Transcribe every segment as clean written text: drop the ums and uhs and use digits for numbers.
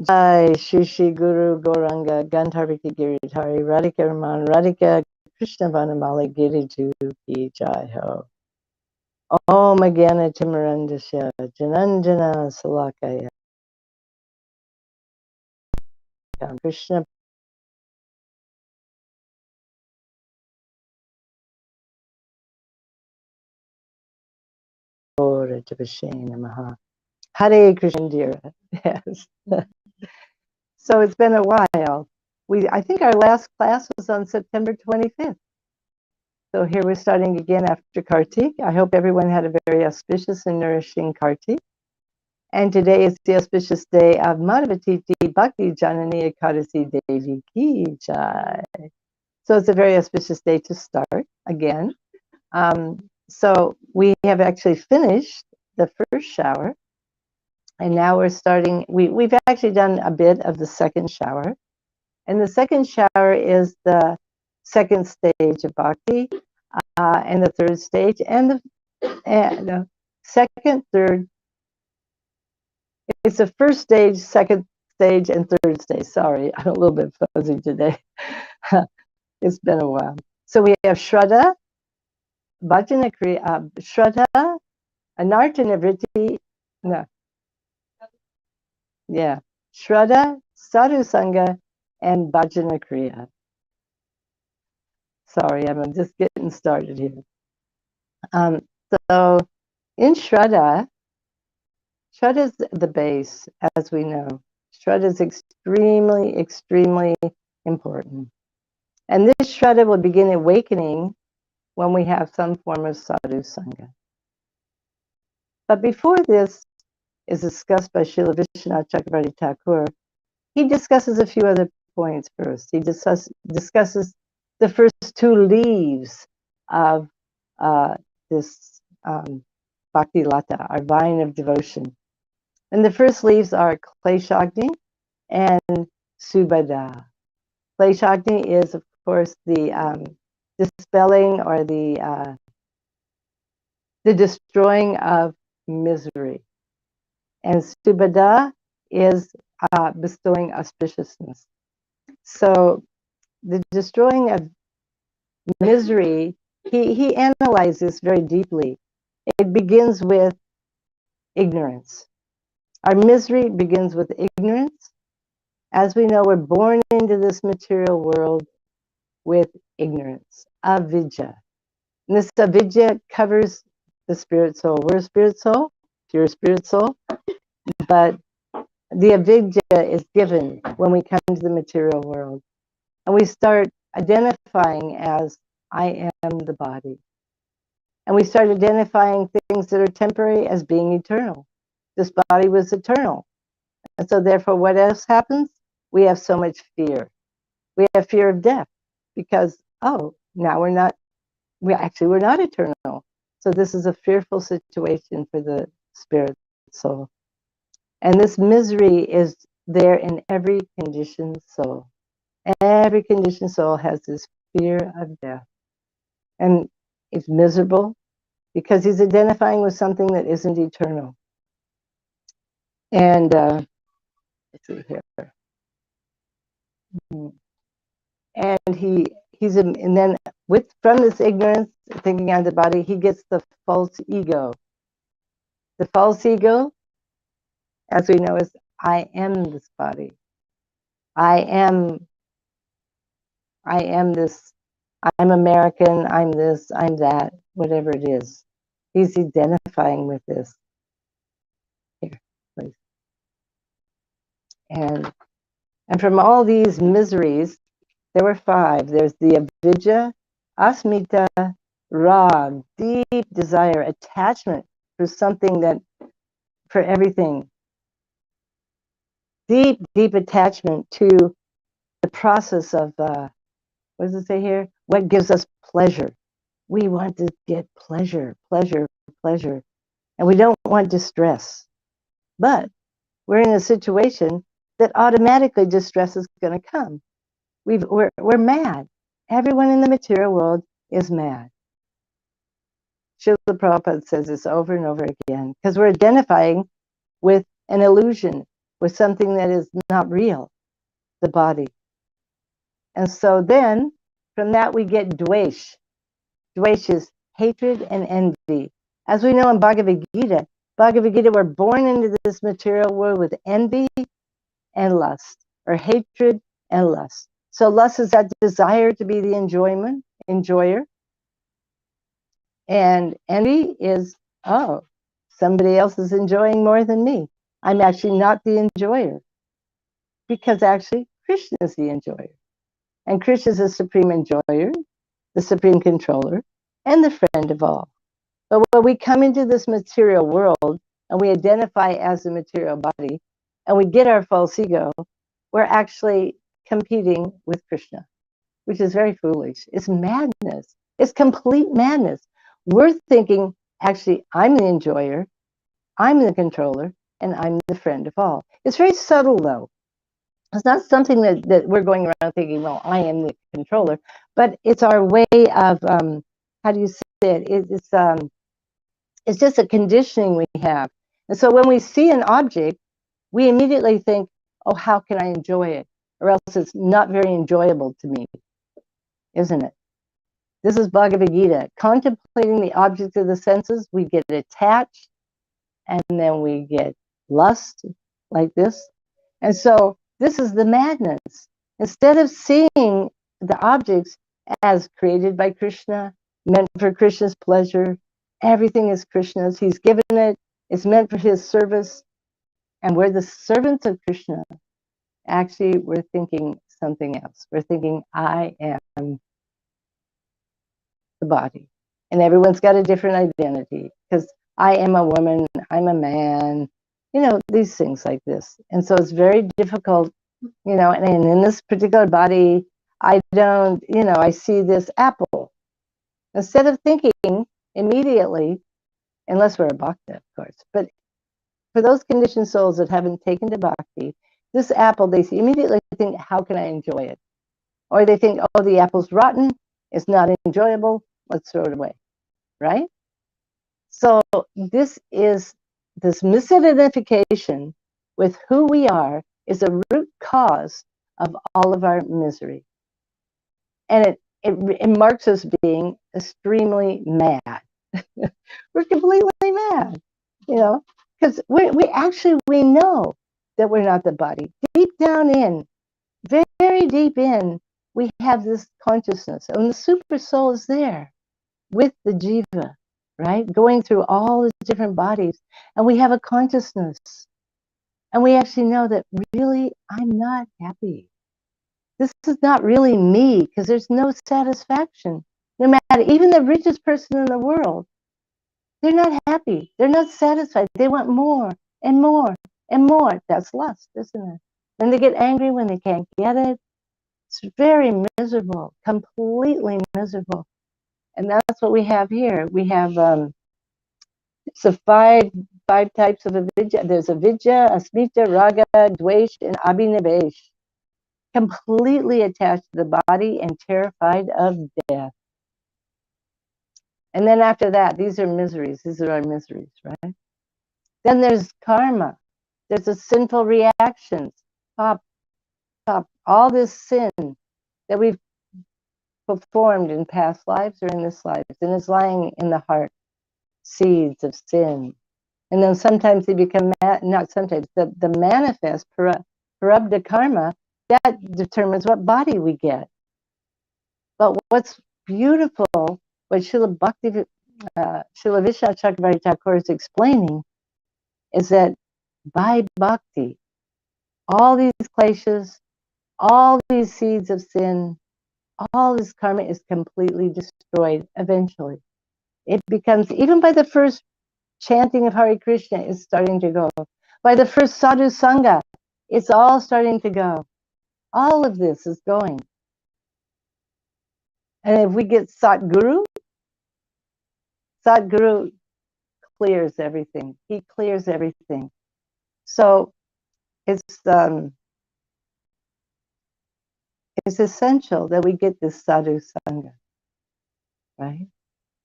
Jai Shri Shri Guru Gauranga Gandharvika Giridhari Radhika Raman Radhika Krishna Vanamali Giriju Ki Jai Ho. Om Agana Timarandasya Jananjana Salakaya Krishna Ora Javashena Maha. Hare Krishna Indira. Yes. So it's been a while. I think our last class was on September 25th. So here we're starting again after Kartik. I hope everyone had a very auspicious and nourishing Kartik. And today is the auspicious day of Madhavatiti Bhakti Janani Ekadasi Devi Ki Jai. So it's a very auspicious day to start again. So we have actually finished the first shower. And now we're starting, we've actually done a bit of the second shower. And the second shower is the second stage of bhakti, and the third stage, and the second, third. It's the first stage, second stage, and third stage. Sorry, I'm a little bit fuzzy today. It's been a while. So we have Shraddha, Bhajana Kriya, Shraddha, Anartana Vritti, no. Yeah, Shraddha, Sadhu Sangha, and Bhajana Kriya. Sorry, I'm just getting started here. So in Shraddha, Shraddha is the base, as we know. Shraddha is extremely, extremely important. And this Shraddha will begin awakening when we have some form of Sadhu Sangha. But before this is discussed by Srila Vishwanath Chakravarti Thakur, he discusses a few other points first. He discusses the first two leaves of this Bhakti Lata, our vine of devotion. And the first leaves are Kleshagni and Subhada. Kleshagni is, of course, the dispelling or the destroying of misery. And Subhada is bestowing auspiciousness. So the destroying of misery, he analyzes very deeply. It begins with ignorance. Our misery begins with ignorance. As we know, we're born into this material world with ignorance, avidya. And this avidya covers the spirit soul. We're a spirit soul, pure spirit soul, but the avidya is given when we come to the material world. And we start identifying as, I am the body. And we start identifying things that are temporary as being eternal. This body was eternal. And so therefore, what else happens? We have so much fear. We have fear of death because, oh, now we're not eternal. So this is a fearful situation for the spirit soul. And this misery is there in every conditioned soul. Every conditioned soul has this fear of death. And it's miserable because he's identifying with something that isn't eternal. And let's see here. And and then from this ignorance, thinking on the body, he gets the false ego. The false ego, as we know, is I am this body. I am this. I'm American. I'm this. I'm that. Whatever it is, he's identifying with this. Here, please. And from all these miseries, there were 5. There's the avidya, asmita, rag, deep desire, attachment for something for everything. Deep, deep attachment to the process of, what does it say here? What gives us pleasure? We want to get pleasure, pleasure, pleasure. And we don't want distress. But we're in a situation that automatically distress is going to come. We're mad. Everyone in the material world is mad. Srila Prabhupada says this over and over again because we're identifying with an illusion. with something that is not real, the body. And so then from that we get dvesh. Dvesh is hatred and envy. As we know in Bhagavad Gita, we're born into this material world with envy and lust, or hatred and lust. So lust is that desire to be the enjoyer. And envy is, oh, somebody else is enjoying more than me. I'm actually not the enjoyer. Because actually, Krishna is the enjoyer. And Krishna is the supreme enjoyer, the supreme controller, and the friend of all. But when we come into this material world and we identify as the material body and we get our false ego, we're actually competing with Krishna, which is very foolish. It's madness. It's complete madness. We're thinking, actually, I'm the enjoyer, I'm the controller, and I'm the friend of all. It's very subtle, though. It's not something that we're going around thinking, well, I am the controller, but it's our way of, how do you say it? It's just a conditioning we have. And so when we see an object, we immediately think, oh, how can I enjoy it? Or else it's not very enjoyable to me, isn't it? This is Bhagavad Gita. Contemplating the object of the senses, we get attached, and then we get lust, like this. And so this is the madness. Instead of seeing the objects as created by Krishna, meant for Krishna's pleasure, everything is Krishna's. He's given it. It's meant for his service. And we're the servants of Krishna. Actually, we're thinking something else. We're thinking, I am the body. And everyone's got a different identity. Because I am a woman, I'm a man, these things like this. And so it's very difficult, and in this particular body, I don't, I see this apple. Instead of thinking immediately, unless we're a bhakta, of course, but for those conditioned souls that haven't taken to bhakti, this apple, they immediately think, how can I enjoy it? Or they think, oh, the apple's rotten, it's not enjoyable, let's throw it away, right? So this misidentification with who we are is a root cause of all of our misery. And it marks us being extremely mad. We're completely mad, because we know that we're not the body. Deep down in, very deep in, we have this consciousness, and the super soul is there with the jiva, right? Going through all the different bodies, and we have a consciousness. And we actually know that really, I'm not happy. This is not really me, because there's no satisfaction. No matter, even the richest person in the world, they're not happy. They're not satisfied. They want more and more and more. That's lust, isn't it? Then they get angry when they can't get it. It's very miserable, completely miserable. And that's what we have here. We have so five types of avidya. There's avidya, asmita, raga, dvesh, and abhinivesh. Completely attached to the body and terrified of death. And then after that, these are miseries. These are our miseries, right? Then there's karma. There's the sinful reactions. All this sin that we've performed in past lives or in this life, and it's lying in the heart. Seeds of sin. And then sometimes they become, not sometimes, the manifest prarabdha karma, that determines what body we get. But what's beautiful, what Srila Vishnu Chakravarti Thakur is explaining, is that by bhakti, all these kleshas, all these seeds of sin, all this karma is completely destroyed eventually. It becomes, even by the first chanting of Hare Krishna, is starting to go. By the first sadhu sangha, it's all starting to go. All of this is going. And if we get Satguru clears everything. He clears everything. So it's essential that we get this sadhu sangha, right?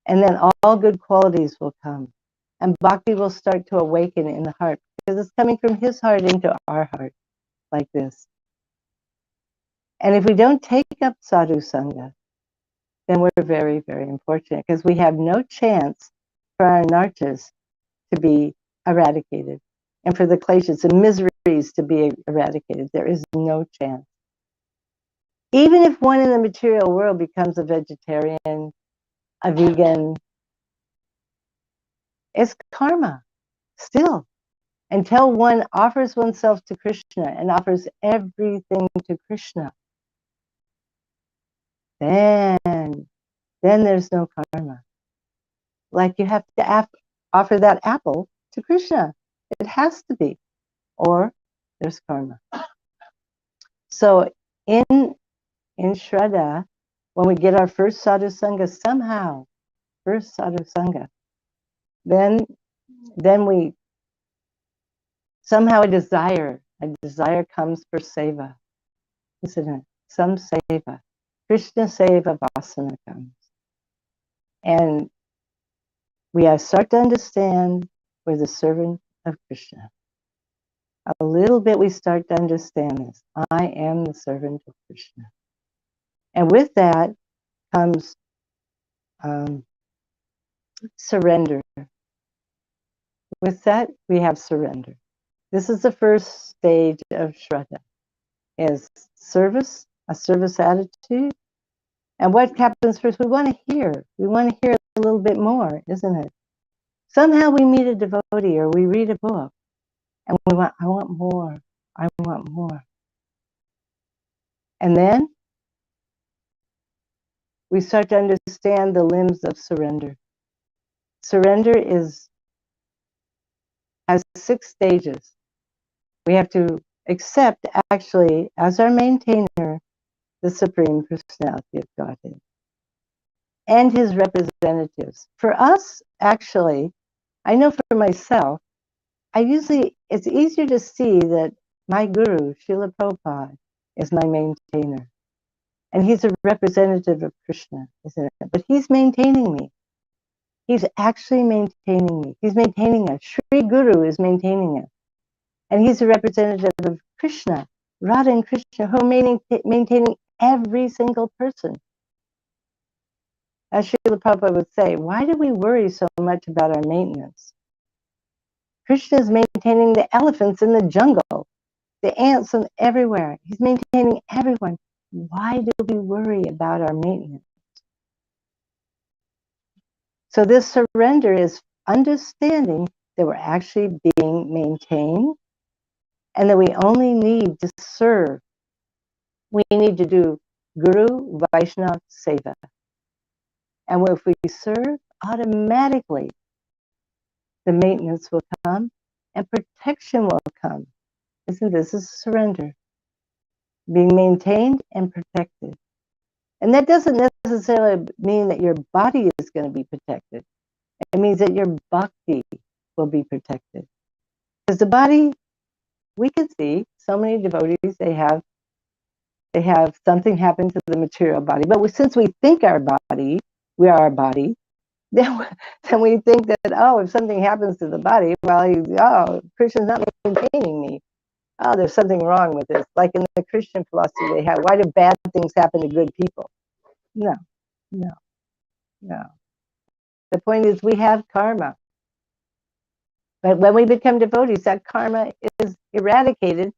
And then all good qualities will come. And bhakti will start to awaken in the heart, because it's coming from his heart into our heart, like this. And if we don't take up sadhu sangha, then we're very, very unfortunate, because we have no chance for our anarthas to be eradicated, and for the kleshas, the miseries, to be eradicated. There is no chance. Even if one in the material world becomes a vegetarian, a vegan, it's karma still, until one offers oneself to Krishna and offers everything to Krishna. Then there's no karma. Like, you have to offer that apple to Krishna. It has to be, or there's karma. So in Shraddha, when we get our first sadhu sangha, somehow, first sadhu sangha, then we somehow a desire comes for seva, isn't it? Some seva, Krishna seva vasana comes, and we start to understand we're the servant of Krishna. A little bit we start to understand this. I am the servant of Krishna. And with that comes surrender. With that, we have surrender. This is the first stage of Shraddha, is service, a service attitude. And what happens first? We want to hear. We want to hear a little bit more, isn't it? Somehow we meet a devotee or we read a book, and I want more. I want more. And then we start to understand the limbs of surrender. Surrender has 6 stages. We have to accept, actually, as our maintainer, the Supreme Personality of Godhead and his representatives. For us, actually, I know for myself, it's easier to see that my guru, Srila Prabhupada, is my maintainer. And he's a representative of Krishna, isn't it? But he's maintaining me. He's actually maintaining me. He's maintaining us. Sri Guru is maintaining us. And he's a representative of Krishna, Radha and Krishna, who are maintaining every single person. As Srila Prabhupada would say, why do we worry so much about our maintenance? Krishna is maintaining the elephants in the jungle, the ants and everywhere. He's maintaining everyone. Why do we worry about our maintenance? So this surrender is understanding that we're actually being maintained, and that we only need to serve. We need to do Guru Vaishnava Seva. And if we serve, automatically the maintenance will come and protection will come. Isn't this is surrender? Being maintained and protected. And that doesn't necessarily mean that your body is going to be protected. It means that your bhakti will be protected. Because the body, we can see so many devotees, they have something happen to the material body. But since we think we are our body, then we think that, if something happens to the body, Krishna's not maintaining me. Oh, there's something wrong with this. Like in the Christian philosophy they have, why do bad things happen to good people? No. The point is we have karma. But when we become devotees, that karma is eradicated.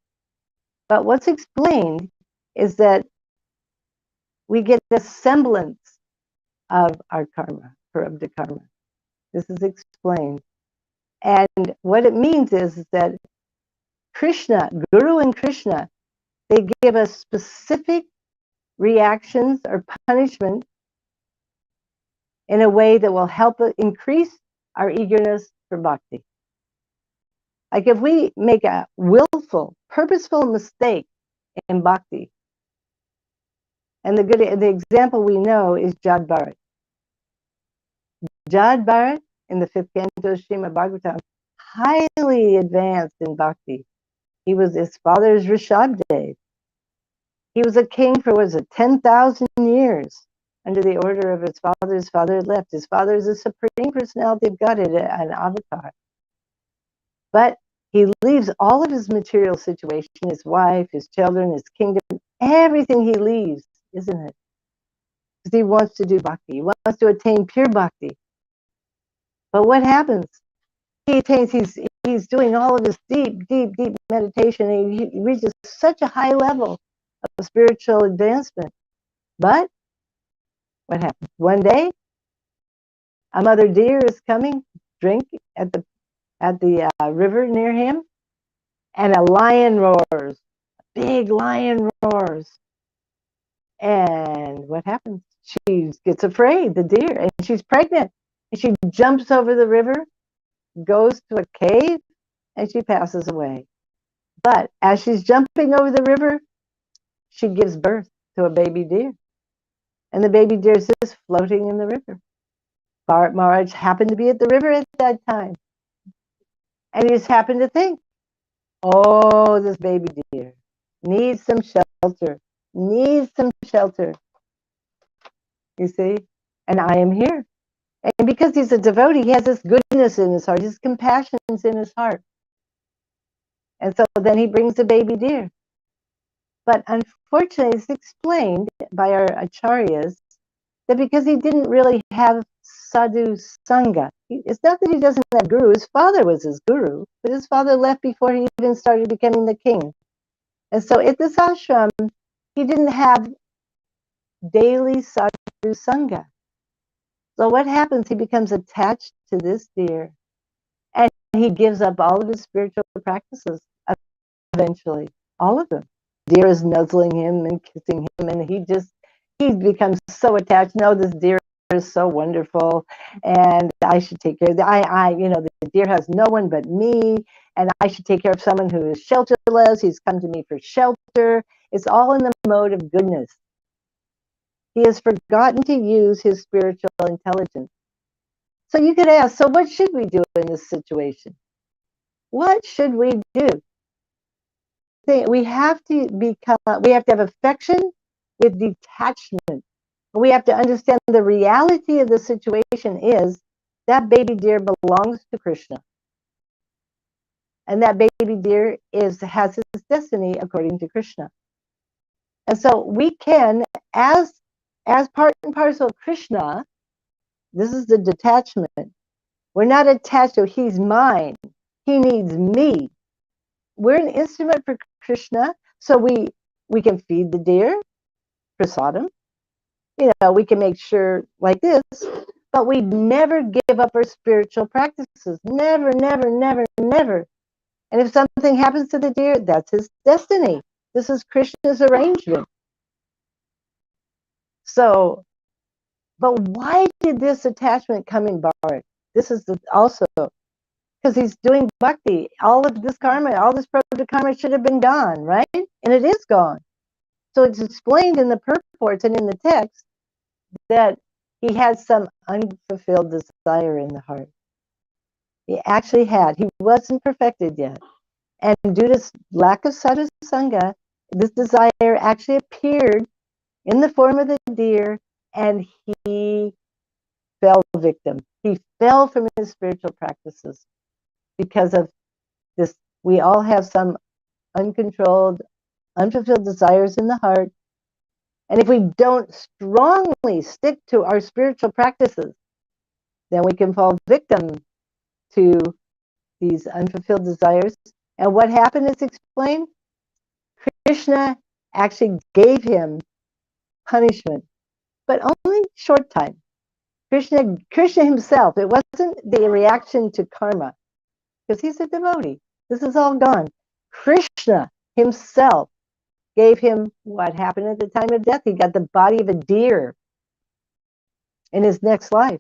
But what's explained is that we get a semblance of our karma, prarabdha karma. This is explained. And what it means is that Krishna, Guru and Krishna, they give us specific reactions or punishment in a way that will help increase our eagerness for bhakti. Like if we make a willful, purposeful mistake in bhakti, and the example we know is Jad Bharat. Jad Bharat, in the 5th canto of Srimad Bhagavatam, highly advanced in bhakti. His father is Rishabdev. He was a king for, 10,000 years under the order of his father. His father had left. His father is the Supreme Personality of Godhead, an avatar. But He leaves all of his material situation, his wife, his children, his kingdom, everything he leaves, isn't it? Because he wants to do bhakti. He wants to attain pure bhakti. But what happens? He's doing all of this deep, deep, deep meditation, and he reaches such a high level of spiritual advancement. But what happens? One day, a mother deer is coming, drink at the river near him, and a lion roars. A big lion roars. And what happens? She gets afraid, the deer, and she's pregnant. And she jumps over the river, goes to a cave, and she passes away. But as she's jumping over the river, she gives birth to a baby deer. And the baby deer is just floating in the river. Bharat Maharaj happened to be at the river at that time. And he just happened to think, oh, this baby deer needs some shelter, needs some shelter. You see? And I am here. And because he's a devotee, he has this goodness in his heart, his compassion is in his heart. And so then he brings the baby deer. But unfortunately, it's explained by our acharyas that because he didn't really have sadhu sangha, it's not that he doesn't have guru, his father was his guru, but his father left before he even started becoming the king. And so at this ashram, he didn't have daily sadhu sangha. So what happens? He becomes attached to this deer, and he gives up all of his spiritual practices eventually, all of them. Deer is nuzzling him and kissing him, and he becomes so attached. No, this deer is so wonderful, and I should take care of the deer has no one but me, and I should take care of someone who is shelterless. He's come to me for shelter. It's all in the mode of goodness. He has forgotten to use his spiritual intelligence. So you could ask, so what should we do in this situation? What should we do? We have to have affection with detachment. We have to understand the reality of the situation is that baby deer belongs to Krishna. And that baby deer has his destiny according to Krishna. And so we can, as part and parcel of Krishna, this is the detachment. We're not attached to he's mine. He needs me. We're an instrument for Krishna, so we can feed the deer, prasadam. We can make sure like this, but we never give up our spiritual practices. Never, never, never, never. And if something happens to the deer, that's his destiny. This is Krishna's arrangement. So, but why did this attachment come in Bharat? This is also because he's doing bhakti. All of this karma, all this prabhupada karma should have been gone, right? And it is gone. So it's explained in the purports and in the text that he had some unfulfilled desire in the heart. He actually had. He wasn't perfected yet. And due to lack of sadhu sangha, this desire actually appeared in the form of the deer, and he fell victim. He fell from his spiritual practices because of this. We all have some uncontrolled, unfulfilled desires in the heart. And if we don't strongly stick to our spiritual practices, then we can fall victim to these unfulfilled desires. And what happened is explained. Krishna actually gave him punishment, but only short time. Krishna himself, it wasn't the reaction to karma, because he's a devotee. This is all gone. Krishna himself gave him what happened at the time of death. He got the body of a deer in his next life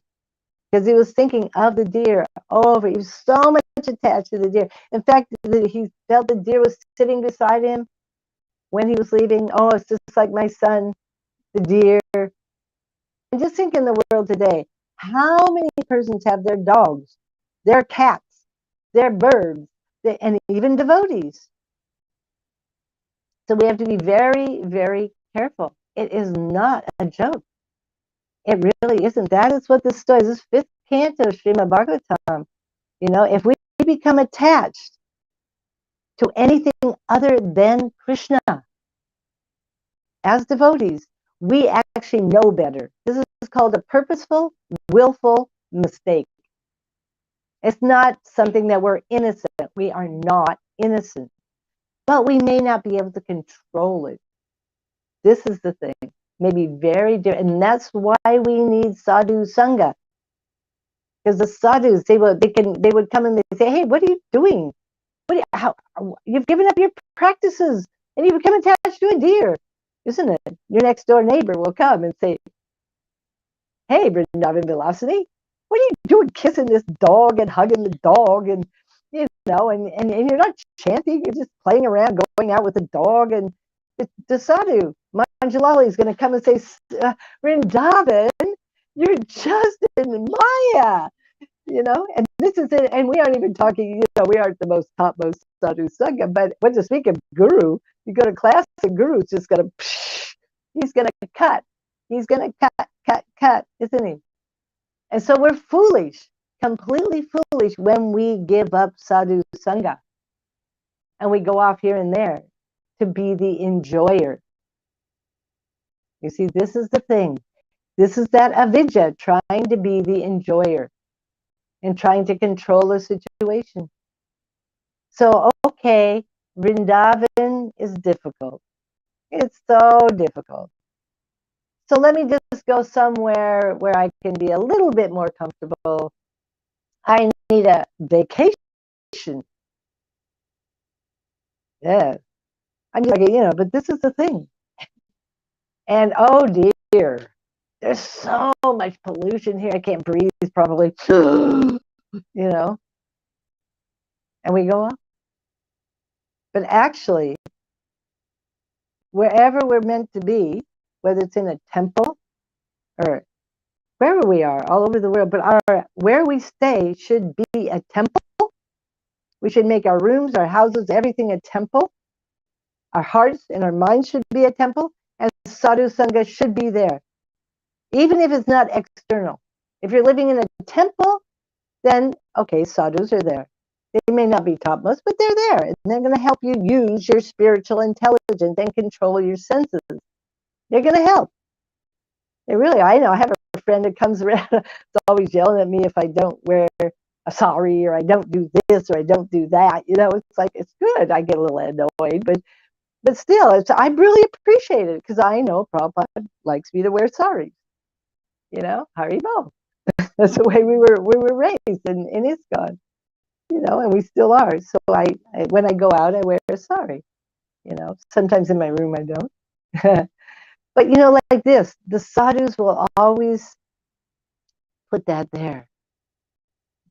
because he was thinking of the deer over. He was so much attached to the deer. In fact, he felt the deer was sitting beside him when he was leaving. Oh, it's just like my son, the deer. And just think in the world today, how many persons have their dogs, their cats, their birds, and even devotees? So we have to be very, very careful. It is not a joke. It really isn't. That is what this story is. This fifth canto of Srimad Bhagavatam. If we become attached to anything other than Krishna. As devotees, we actually know better. This is called a purposeful, willful mistake. It's not something that we're innocent. We are not innocent. But we may not be able to control it. This is the thing. Maybe very different. And that's why we need sadhu sangha. Because the sadhus, they would come and they say, hey, what are you doing? You've given up your practices and you become attached to a deer, isn't it? Your next door neighbor will come and say, hey, Vrindavana-vilasini, what are you doing kissing this dog and hugging the dog? And, you know, and you're not chanting, you're just playing around, going out with the dog. And the sadhu, Manjalali, is going to come and say, Vrindavan, you're just in Maya. You know, and this is it. And we aren't even talking, you know, we aren't the most topmost sadhu sangha, but when to speak of guru, you go to class, the guru's just going to, he's going to cut. He's going to cut, isn't he? And so we're foolish, completely foolish when we give up sadhu sangha and we go off here and there to be the enjoyer. You see, this is the thing. This is that avidya, trying to be the enjoyer and trying to control the situation. So, okay, Vrindavan is difficult. It's so difficult. So let me just go somewhere where I can be a little bit more comfortable. I need a vacation. Yeah. I'm just like, you know, but this is the thing. And oh dear, there's so much pollution here. I can't breathe properly. You know, and we go on. But actually, wherever we're meant to be, whether it's in a temple or wherever we are, all over the world, but where we stay should be a temple. We should make our rooms, our houses, everything a temple. Our hearts and our minds should be a temple, and sadhu sangha should be there, even if it's not external. If you're living in a temple, then okay, sadhus are there. They may not be topmost, but they're there, and they're going to help you use your spiritual intelligence and control your senses. They're going to help. They really, I know, I have a friend that comes around, it's always yelling at me if I don't wear a sari, or I don't do this, or I don't do that. You know, it's like, it's good. I get a little annoyed, but still, I really appreciate it, because I know Prabhupada likes me to wear saris. You know, Haribol. That's the way we were raised in ISKCON. You know, and we still are. So I when I go out, I wear a sari. You know, sometimes in my room I don't. But you know, like this, the sadhus will always put that there.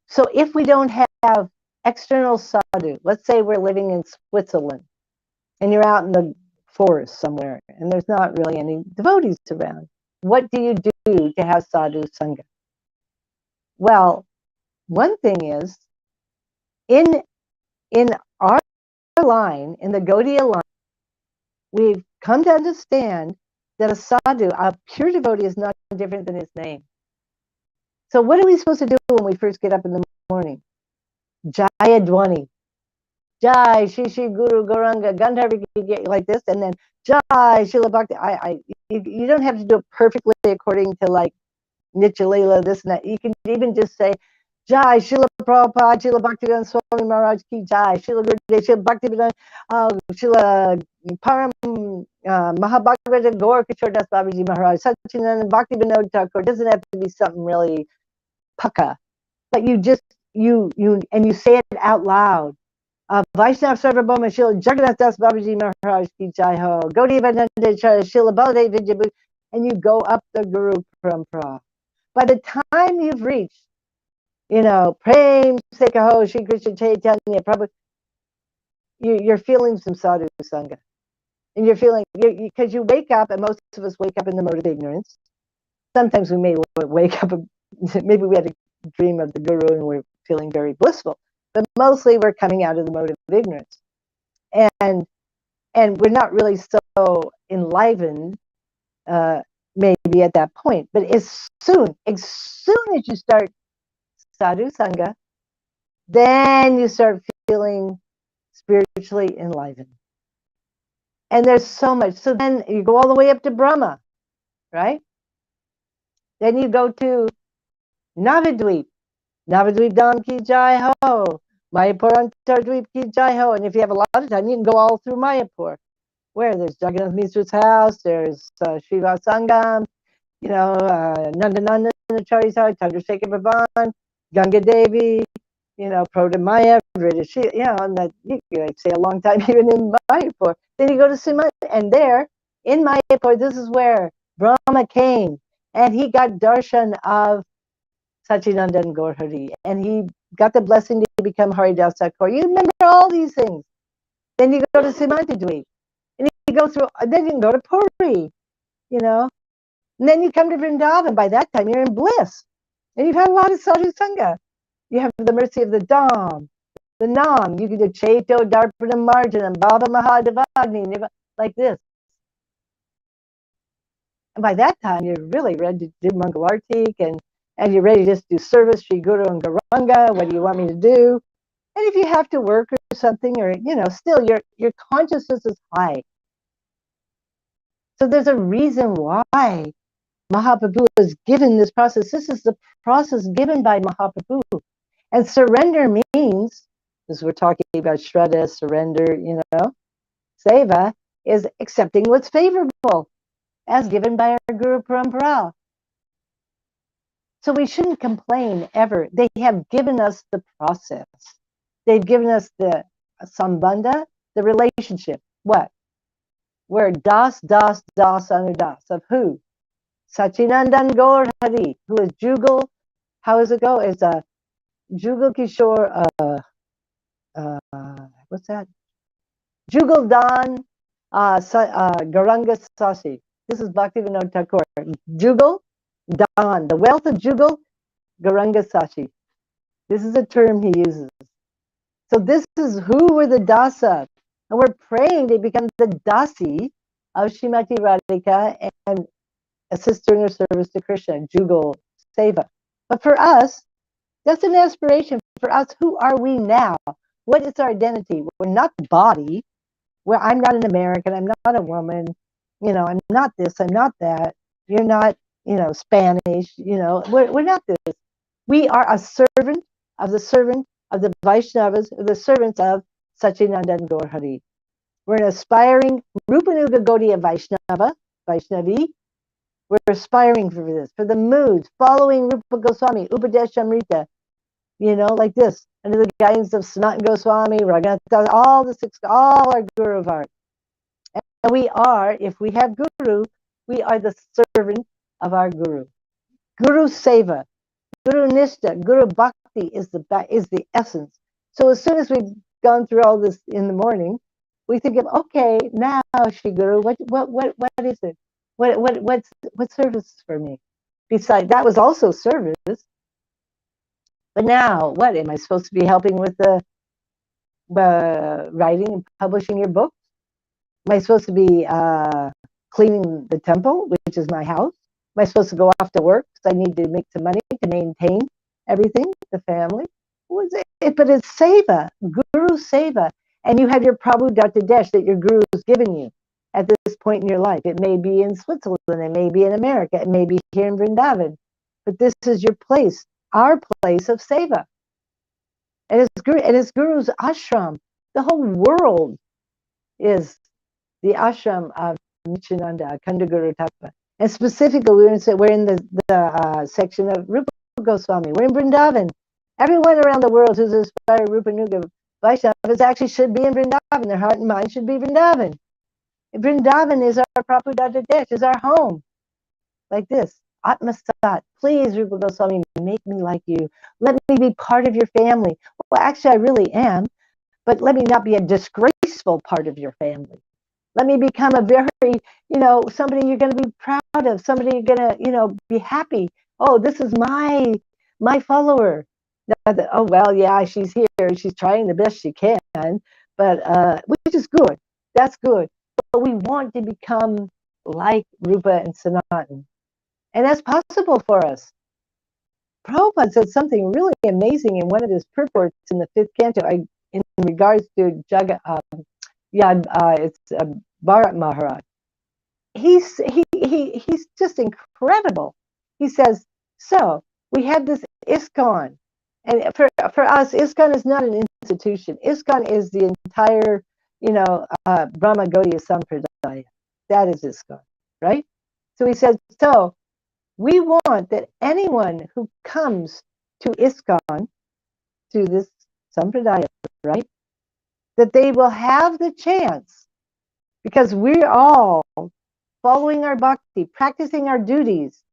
So if we don't have external sadhu, let's say we're living in Switzerland and you're out in the forest somewhere and there's not really any devotees around, what do you do to have sadhu sangha? Well, one thing is, in our line, in the Gaudiya line, we've come to understand that a sadhu, a pure devotee, is not different than his name. So what are we supposed to do when we first get up in the morning? Jaya Dwani. Jai, Shishi, Guru, Gauranga, Gandharva, like this, and then Jai, Srila Bhakti. You don't have to do it perfectly according to like Nitya Leela, this and that. You can even just say, Jai, Srila Prabhupada, Srila Bhaktivedanta Swami Maharaj ki Jai, Srila Gurudev, Srila Bhaktivedanta, Srila Param Mahabhagavata Gaur Kishore Das Babaji Maharaj, Satchinanda Bhakti Vinod Thakur. It doesn't have to be something really pucka, but you just, you say it out loud. Vaishnav Sarvabhauma Srila Jagannath Das Babaji Maharaj ki Jai Ho, Gaudiya Vedanta Srila Baladev Vidyabhuti, and you go up the Guru Parampara. By the time you've reached, you know, Prem Sekaho, Shri Krishna Chaitanya, Prabhu, you're feeling some sadhu sangha. And you're feeling, because you wake up, and most of us wake up in the mode of ignorance. Sometimes we may wake up, maybe we had a dream of the Guru and we're feeling very blissful. But mostly we're coming out of the mode of ignorance. And we're not really so enlivened, maybe at that point. But as soon as you start sadhu sangha, then you start feeling spiritually enlivened. And there's so much. So then you go all the way up to Brahma, right? Then you go to Navadvip. Navadvip Dham ki jai ho. Mayapur Antardvip ki jai ho. And if you have a lot of time, you can go all through Mayapur, where there's Jagannath Mishra's house, there's Shiva Sangam, Nandananda Acharya's house, Chandrasekhar Bhavan, Ganga Devi, Prodamaya, Vridashi, and that you say a long time even in Mayapur. Then you go to Simon, and there in Mayapur, this is where Brahma came, and he got darshan of Sachinandan Gaur Hari, and he got the blessing to become Haridas Thakur. You remember all these things. Then you go to Simantadweep, and you go through. Then you can go to Puri, and then you come to Vrindavan. By that time, you're in bliss, and you've had a lot of sadhu sangha. You have the mercy of the Dham, the Nam. You can do Chaito, Darpanam, Marjanam, Baba Mahadevagni, like this. And by that time, you're really ready to do Mangalartik, and you're ready to just do service, Sri Guru and Garanga. What do you want me to do? And if you have to work or something, or still your consciousness is high. So there's a reason why Mahaprabhu is given this process. This is the process given by Mahaprabhu. And surrender means, as we're talking about Shraddha, surrender, Seva is accepting what's favorable, as given by our Guru Parampara. So we shouldn't complain ever. They have given us the process. They've given us the sambandha, the relationship. What? We're das, das, das, anudas. Of who? Sachinandan Gaur Hari, who is Jugal. How does it go? It's a Jugal Kishore, what's that? Jugal Dan Garanga Sasi. This is Bhaktivinoda Thakur. Jugal Dan, the wealth of Jugal Garanga Sashi. This is a term he uses. So this is who were the dasa. And we're praying to become the dasi of Srimati Radhika and assist in her service to Krishna, Jugal Seva. But for us, that's an aspiration. For us, who are we now? What is our identity? We're not the body. I'm not an American. I'm not a woman. I'm not this. I'm not that. You're not, Spanish. We're not this. We are a servant of the Vaishnavas, the servants of Sachinandan Gaur Hari. We're an aspiring Rupanuga Gaudiya Vaishnavi. We're aspiring for this, for the moods, following Rupa Goswami, Upadeshamrita, like this, under the guidance of Sanatana Goswami, Raghunath, all our Guru Varga. And we are, if we have Guru, we are the servant of our Guru. Guru Seva, Guru Nishta, Guru Bhakti is the essence. So as soon as we've gone through all this in the morning, we think of, okay, now Shri Guru, what is it? What service for me? Besides, that was also service. But now, what am I supposed to be helping with the writing and publishing your books? Am I supposed to be cleaning the temple, which is my house? Am I supposed to go off to work because I need to make some money to maintain everything, the family? But it's seva, Guru seva. And you have your Prabhu Dr. Desh that your Guru has given you at this point in your life. It may be in Switzerland, it may be in America, it may be here in Vrindavan. But this is your place, our place of seva. And it's Guru's ashram. The whole world is the ashram of Nityananda, Akhanda Guru Tapa. And specifically, we're in the section of Rupa Goswami. We're in Vrindavan. Everyone around the world who's aspired Rupanuga Vaishnavas actually should be in Vrindavan. Their heart and mind should be Vrindavan. Vrindavan is our Prabhupada Desh, is our home. Like this. Atmasat, please, Rupa Goswami, make me like you. Let me be part of your family. Well, actually, I really am. But let me not be a disgraceful part of your family. Let me become a very, somebody you're going to be proud of, somebody you're going to, be happy. Oh, this is my follower. Oh, well, yeah, she's here. She's trying the best she can, but which is good. That's good. But we want to become like Rupa and Sanatan. And that's possible for us. Prabhupada said something really amazing in one of his purports in the 5th canto. I in regards to it's Bharat Maharaj. He's just incredible. He says, so we have this ISKCON, and for us, ISKCON is not an institution. ISKCON is the entire, Brahma Gaudiya Sampradaya. That is ISKCON, right? So he says, so we want that anyone who comes to ISKCON, to this Sampradaya, right, that they will have the chance, because we're all following our bhakti, practicing our duties,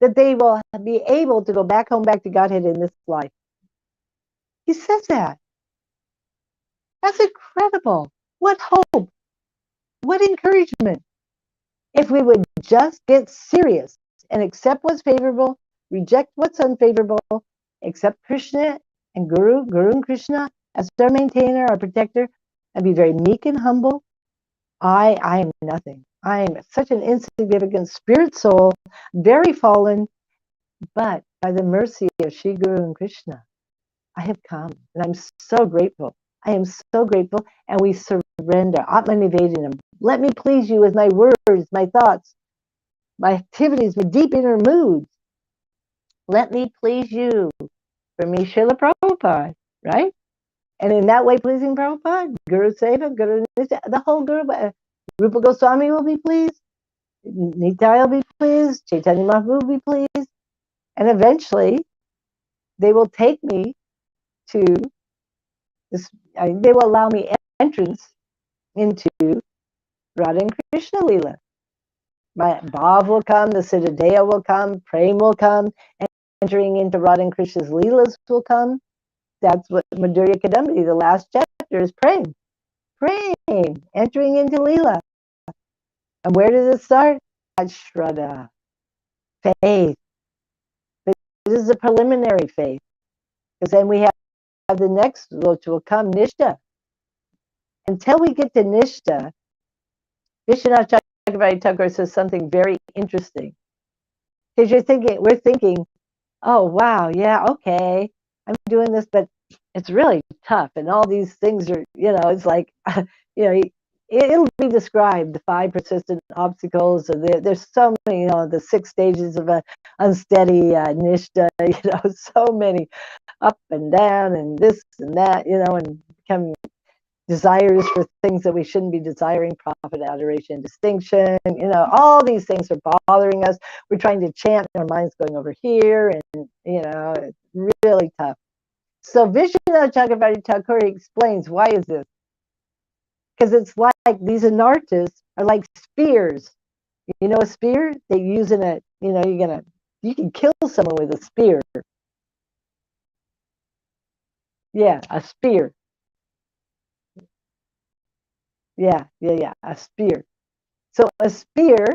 that they will be able to go back home, back to Godhead in this life. He says that. That's incredible. What hope. What encouragement. If we would just get serious and accept what's favorable, reject what's unfavorable, accept Krishna and Guru and Krishna as our maintainer, our protector, and be very meek and humble, I am nothing. I am such an insignificant spirit soul, very fallen, but by the mercy of Shri Guru and Krishna, I have come, and I'm so grateful. I am so grateful, and we surrender. Atmanivedana. Let me please you with my words, my thoughts, my activities, my deep inner moods. Let me please you. For me, Srila Prabhupada, right? And in that way, pleasing Prabhupada, Guru Seva, Guru Nitya, the whole Guru, Rupa Goswami will be pleased, Nitai will be pleased, Chaitanya Mahaprabhu will be pleased, and eventually they will take me to this, they will allow me entrance into Radha and Krishna Leela. My Bhav will come, the Siddhadeya will come, Prem will come, and entering into Radha and Krishna's Leelas will come. That's what Madhurya Kadambini, the last chapter, is Prem. Prem, entering into Leela. And where does it start? At Shraddha, faith. But this is a preliminary faith, because then we have the next, which will come, Nishta. Until we get to Nishta, Vishwanath Chakravarti Thakur says something very interesting. Because we're thinking, oh, wow, yeah, okay, I'm doing this, but it's really tough. And all these things are, it's like, it'll be described, the 5 persistent obstacles. Or there's so many, the 6 stages of an unsteady nishta, so many up and down and this and that, and become desires for things that we shouldn't be desiring, profit, adoration, distinction, all these things are bothering us. We're trying to chant, and our mind's going over here, and, it's really tough. So Vishwanath Chakravarti Thakur explains, why is this? Because it's like these anartas are like spears. You know a spear? They use in a, you can kill someone with a spear. Yeah, a spear. Yeah, a spear. So a spear,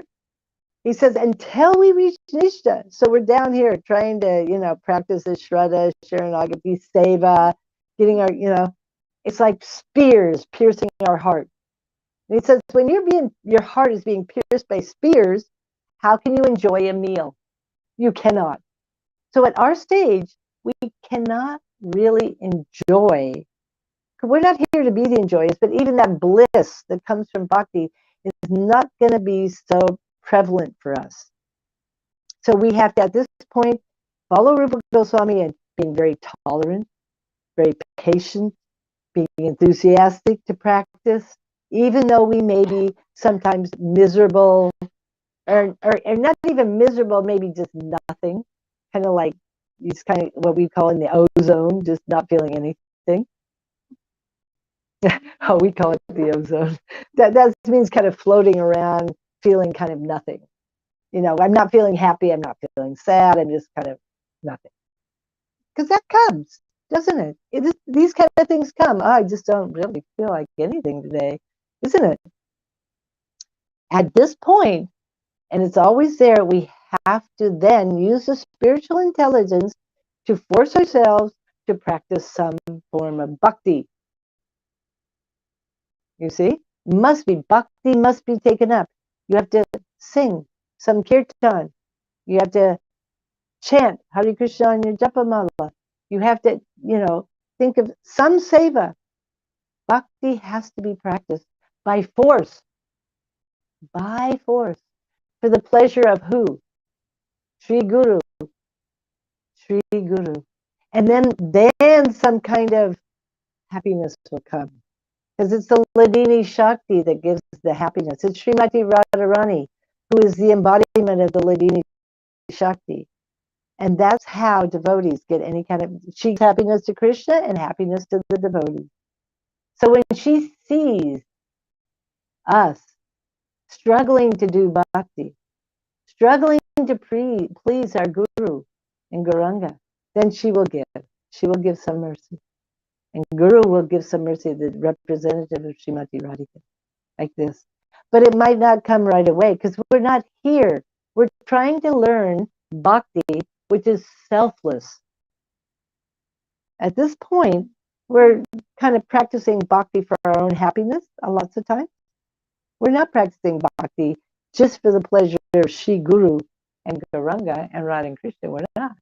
he says, until we reach Nishta. So we're down here trying to, practice this Shraddha, Sharanagati, Seva, getting our, it's like spears piercing our heart. And he says, when your heart is being pierced by spears, how can you enjoy a meal? You cannot. So at our stage, we cannot really enjoy. We're not here to be the enjoyers, but even that bliss that comes from bhakti is not going to be so prevalent for us. So we have to, at this point, follow Rupa Goswami and being very tolerant, very patient, being enthusiastic to practice, even though we may be sometimes miserable, or not even miserable, maybe just nothing, kind of like these kind of what we call in the ozone, just not feeling anything. Oh, we call it the ozone. That means kind of floating around, feeling kind of nothing. I'm not feeling happy, I'm not feeling sad, I'm just kind of nothing. Because that comes, doesn't it? These kind of things come. I just don't really feel like anything today, isn't it? At this point, and it's always there, we have to then use the spiritual intelligence to force ourselves to practice some form of bhakti. You see? Bhakti must be taken up. You have to sing some kirtan. You have to chant Hare Krishna on your japamala. You have to, think of some seva. Bhakti has to be practiced by force, for the pleasure of who? Sri Guru, Sri Guru. And then some kind of happiness will come. Because it's the Ladini Shakti that gives the happiness. It's Srimati Radharani, who is the embodiment of the Ladini Shakti. And that's how devotees get any kind of, she gives happiness to Krishna and happiness to the devotee. So when she sees us struggling to do bhakti, struggling to please our Guru and Gauranga, then she will give some mercy. And Guru will give some mercy, the representative of Srimati Radhika, like this. But it might not come right away because we're not here. We're trying to learn bhakti, which is selfless. At this point, we're kind of practicing bhakti for our own happiness a lots of times. We're not practicing bhakti just for the pleasure of Shri Guru and Gauranga and Radha and Krishna. We're not.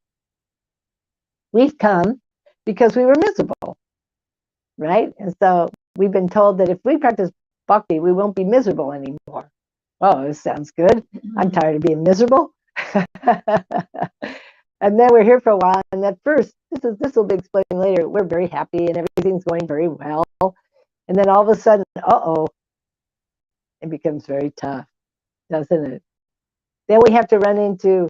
We've come because we were miserable, right? And so we've been told that if we practice bhakti, we won't be miserable anymore. Oh, this sounds good. I'm tired of being miserable. And then we're here for a while, and at first, this will be explained later, we're very happy and everything's going very well. And then all of a sudden, it becomes very tough, doesn't it? Then we have to run into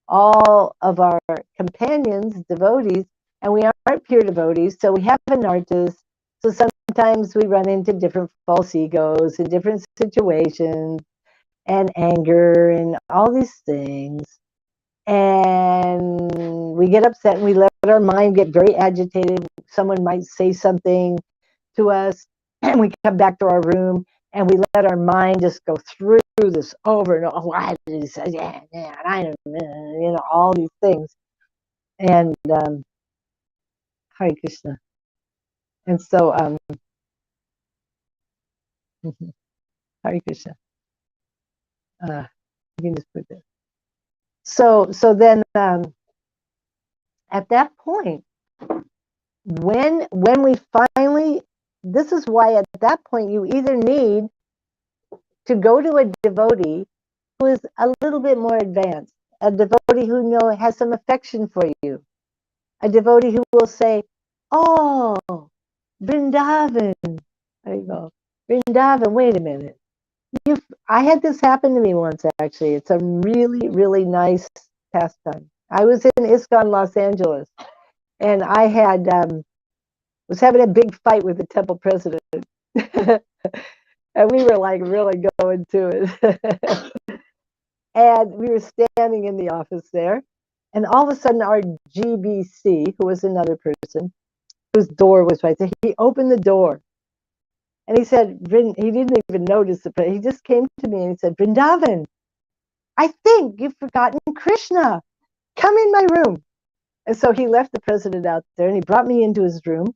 all of our companions, devotees, and we aren't pure devotees, so we have anartas. So sometimes we run into different false egos in different situations, and anger and all these things. And we get upset and we let our mind get very agitated. Someone might say something to us and we come back to our room and we let our mind just go through this over and over. Why did he say, yeah, I don't know, all these things. And Hare Krishna. And so, Hare Krishna. You can just put this. So then at that point, when we finally, this is why at that point you either need to go to a devotee who is a little bit more advanced, a devotee who has some affection for you, a devotee who will say, oh, Vrindavan, there you go, Vrindavan, wait a minute. I had this happen to me once, actually. It's a really, really nice pastime. I was in ISKCON Los Angeles, and I had was having a big fight with the temple president. And we were like really going to it. And we were standing in the office there, and all of a sudden our GBC, who was another person, whose door was right there, he opened the door. And he said, he didn't even notice it, but he just came to me and he said, Vrindavan, I think you've forgotten Krishna. Come in my room. And so he left the president out there and he brought me into his room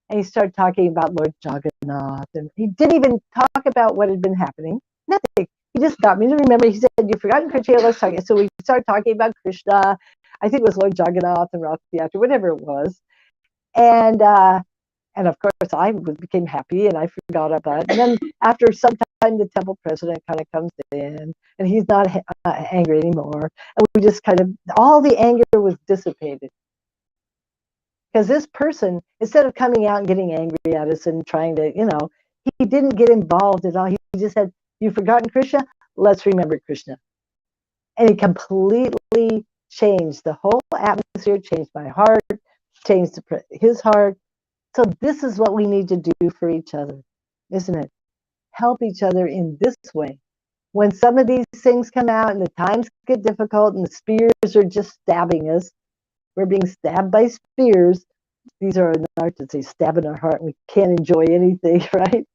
and he started talking about Lord Jagannath. And he didn't even talk about what had been happening. Nothing. He just got me to remember. He said, you've forgotten Krishna. Let's talk. So we started talking about Krishna. I think it was Lord Jagannath and Rath Yatra, whatever it was. And of course, I became happy and I forgot about it. And then after some time, the temple president kind of comes in and he's not angry anymore. And we just kind of, all the anger was dissipated. Because this person, instead of coming out and getting angry at us and trying to, he didn't get involved at all. He just said, you've forgotten Krishna? Let's remember Krishna. And he completely changed the whole atmosphere, changed my heart, changed his heart. So this is what we need to do for each other, isn't it? Help each other in this way. When some of these things come out and the times get difficult and the spears are just stabbing us, we're being stabbed by spears. These are anartas, they stab in our heart and we can't enjoy anything, right?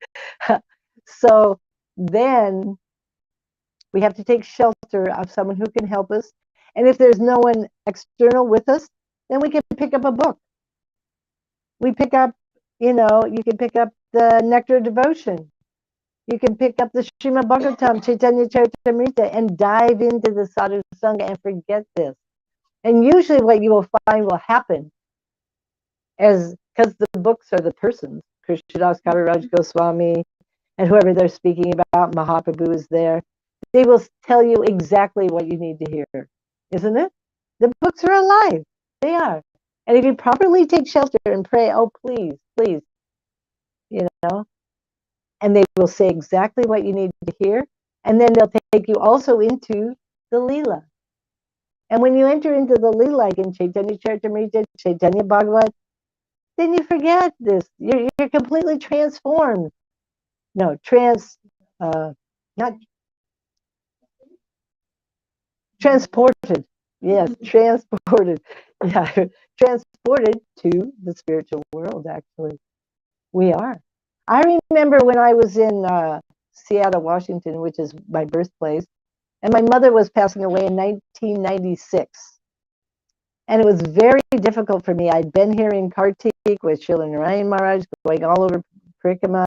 So then we have to take shelter of someone who can help us. And if there's no one external with us, then we can pick up a book. We pick up, you can pick up the Nectar of Devotion. You can pick up the Srimad Bhagavatam, Chaitanya Charitamrita, and dive into the Sadhu Sangha and forget this. And usually what you will find will happen is, because the books are the persons. Krishnadas Kaviraj Goswami and whoever they're speaking about, Mahaprabhu is there. They will tell you exactly what you need to hear, isn't it? The books are alive. They are. And if you properly take shelter and pray, oh, please, please, you know, and they will say exactly what you need to hear. And then they'll take you also into the Leela. And when you enter into the Leela, like in Chaitanya Charitamrita, Chaitanya Bhagavat, then you forget this. You're completely transformed. No, not transported. Yes, transported. Yeah, transported to the spiritual world, actually. We are. I remember when I was in Seattle, Washington, which is my birthplace, and my mother was passing away in 1996. And it was very difficult for me. I'd been here in Kartik with Srila Narayan Maharaj, going all over Parikama,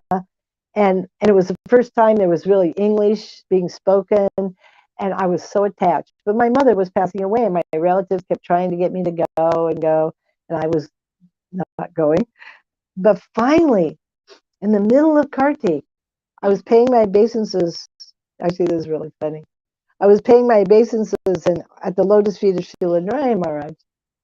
and it was the first time there was really English being spoken, and I was so attached. But my mother was passing away, and my relatives kept trying to get me to go, and I was not going. But finally, in the middle of Kartik, I was paying my obeisances. Actually, this is really funny. I was paying my obeisances and at the lotus feet of Srila Narayan Maharaj,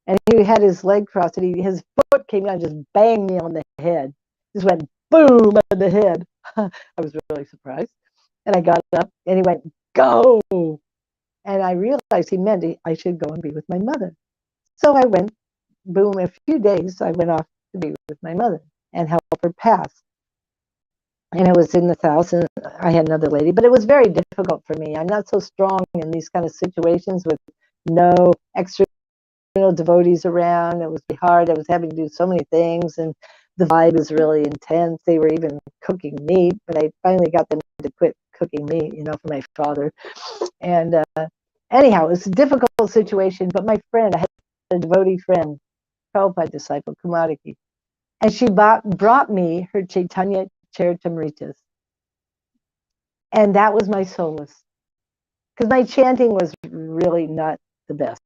and he had his leg crossed, and his foot came down and just banged me on the head. Just went boom on the head. I was really surprised. And I got up, and he went, go! And I realized he meant I should go and be with my mother. So I went, boom, a few days, I went off to be with my mother and help her pass. And it was in the south, and I had another lady, but it was very difficult for me. I'm not so strong in these kind of situations with no extra devotees around. It was hard. I was having to do so many things, and the vibe is really intense. They were even cooking meat, but I finally got them to quit cooking meat, for my father. And anyhow, it was a difficult situation, but my friend, I had a devotee friend, Prabhupada disciple, Kumariki, and she brought me her Chaitanya Charitamritas. And that was my solace, because my chanting was really not the best.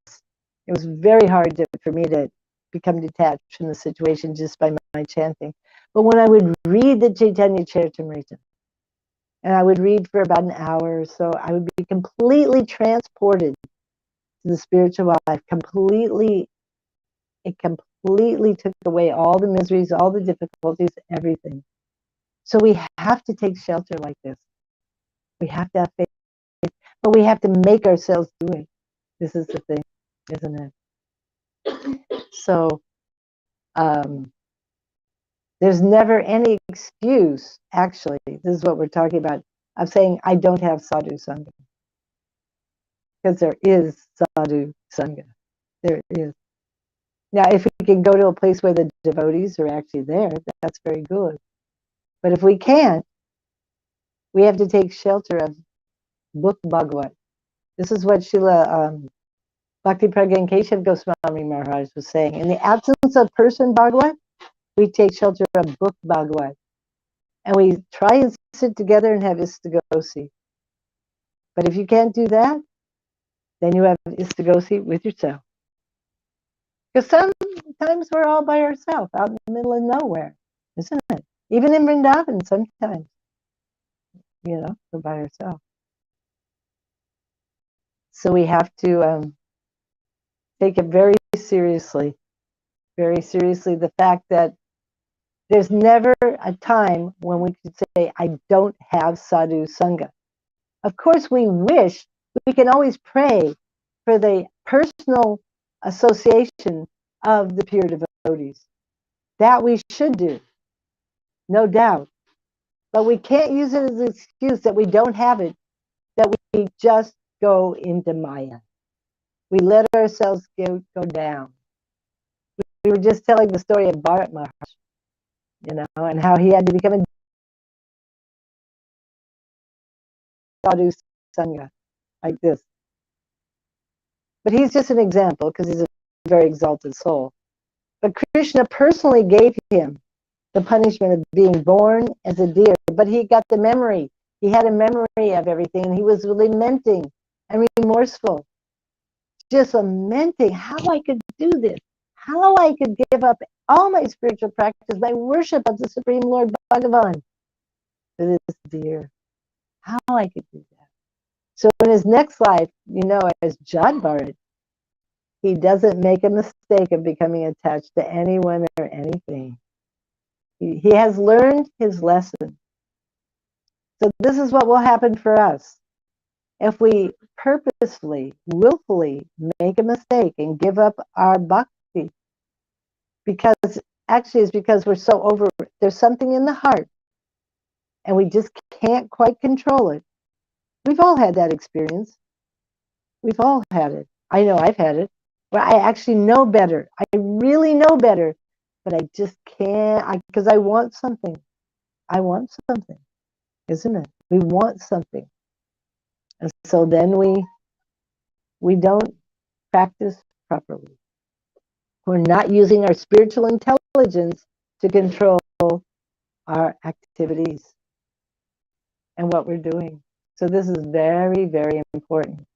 It was very hard for me to become detached from the situation just by my chanting. But when I would read the Chaitanya Charitamrita, and I would read for about an hour or so, I would be completely transported to the spiritual life. It completely took away all the miseries, all the difficulties, everything. So we have to take shelter like this. We have to have faith, but we have to make ourselves do it. This is the thing, isn't it? So there's never any excuse, actually, this is what we're talking about, of saying, I don't have sadhu sangha. Because there is sadhu sangha. There is. Now, if we can go to a place where the devotees are actually there, that's very good. But if we can't, we have to take shelter of book Bhagavat. This is what Srila Bhakti Pragyan Keshav Goswami Maharaj was saying. In the absence of person Bhagavat, we take shelter of book Bhagavat. And we try and sit together and have istagosi. But if you can't do that, then you have istagosi with yourself. Because sometimes we're all by ourselves, out in the middle of nowhere, isn't it? Even in Vrindavan, sometimes, we're by ourselves. So we have to take it very seriously, the fact that there's never a time when we could say, I don't have sadhu sangha. Of course, we wish, we can always pray for the personal association of the pure devotees. That we should do, no doubt. But we can't use it as an excuse that we don't have it, that we just go into Maya. We let ourselves go down. We were just telling the story of Bharat Maharaj, and how he had to become a sadhu sangha, like this. But he's just an example, because he's a very exalted soul. But Krishna personally gave him the punishment of being born as a deer, but he got the memory. He had a memory of everything, and he was lamenting and remorseful. Just lamenting, how I could do this, how I could give up all my spiritual practice, my worship of the Supreme Lord Bhagavan for this deer. How I could do that. So in his next life, as Jadbharat, he doesn't make a mistake of becoming attached to anyone or anything. He has learned his lesson. So this is what will happen for us. If we purposefully, willfully make a mistake and give up our bhakti, because actually it's because we're so over, there's something in the heart and we just can't quite control it. We've all had that experience. We've all had it. I know I've had it, where I actually know better. I really know better, but I just can't, because I want something. I want something, isn't it? We want something. And so then we don't practice properly. We're not using our spiritual intelligence to control our activities and what we're doing. So this is very, very important.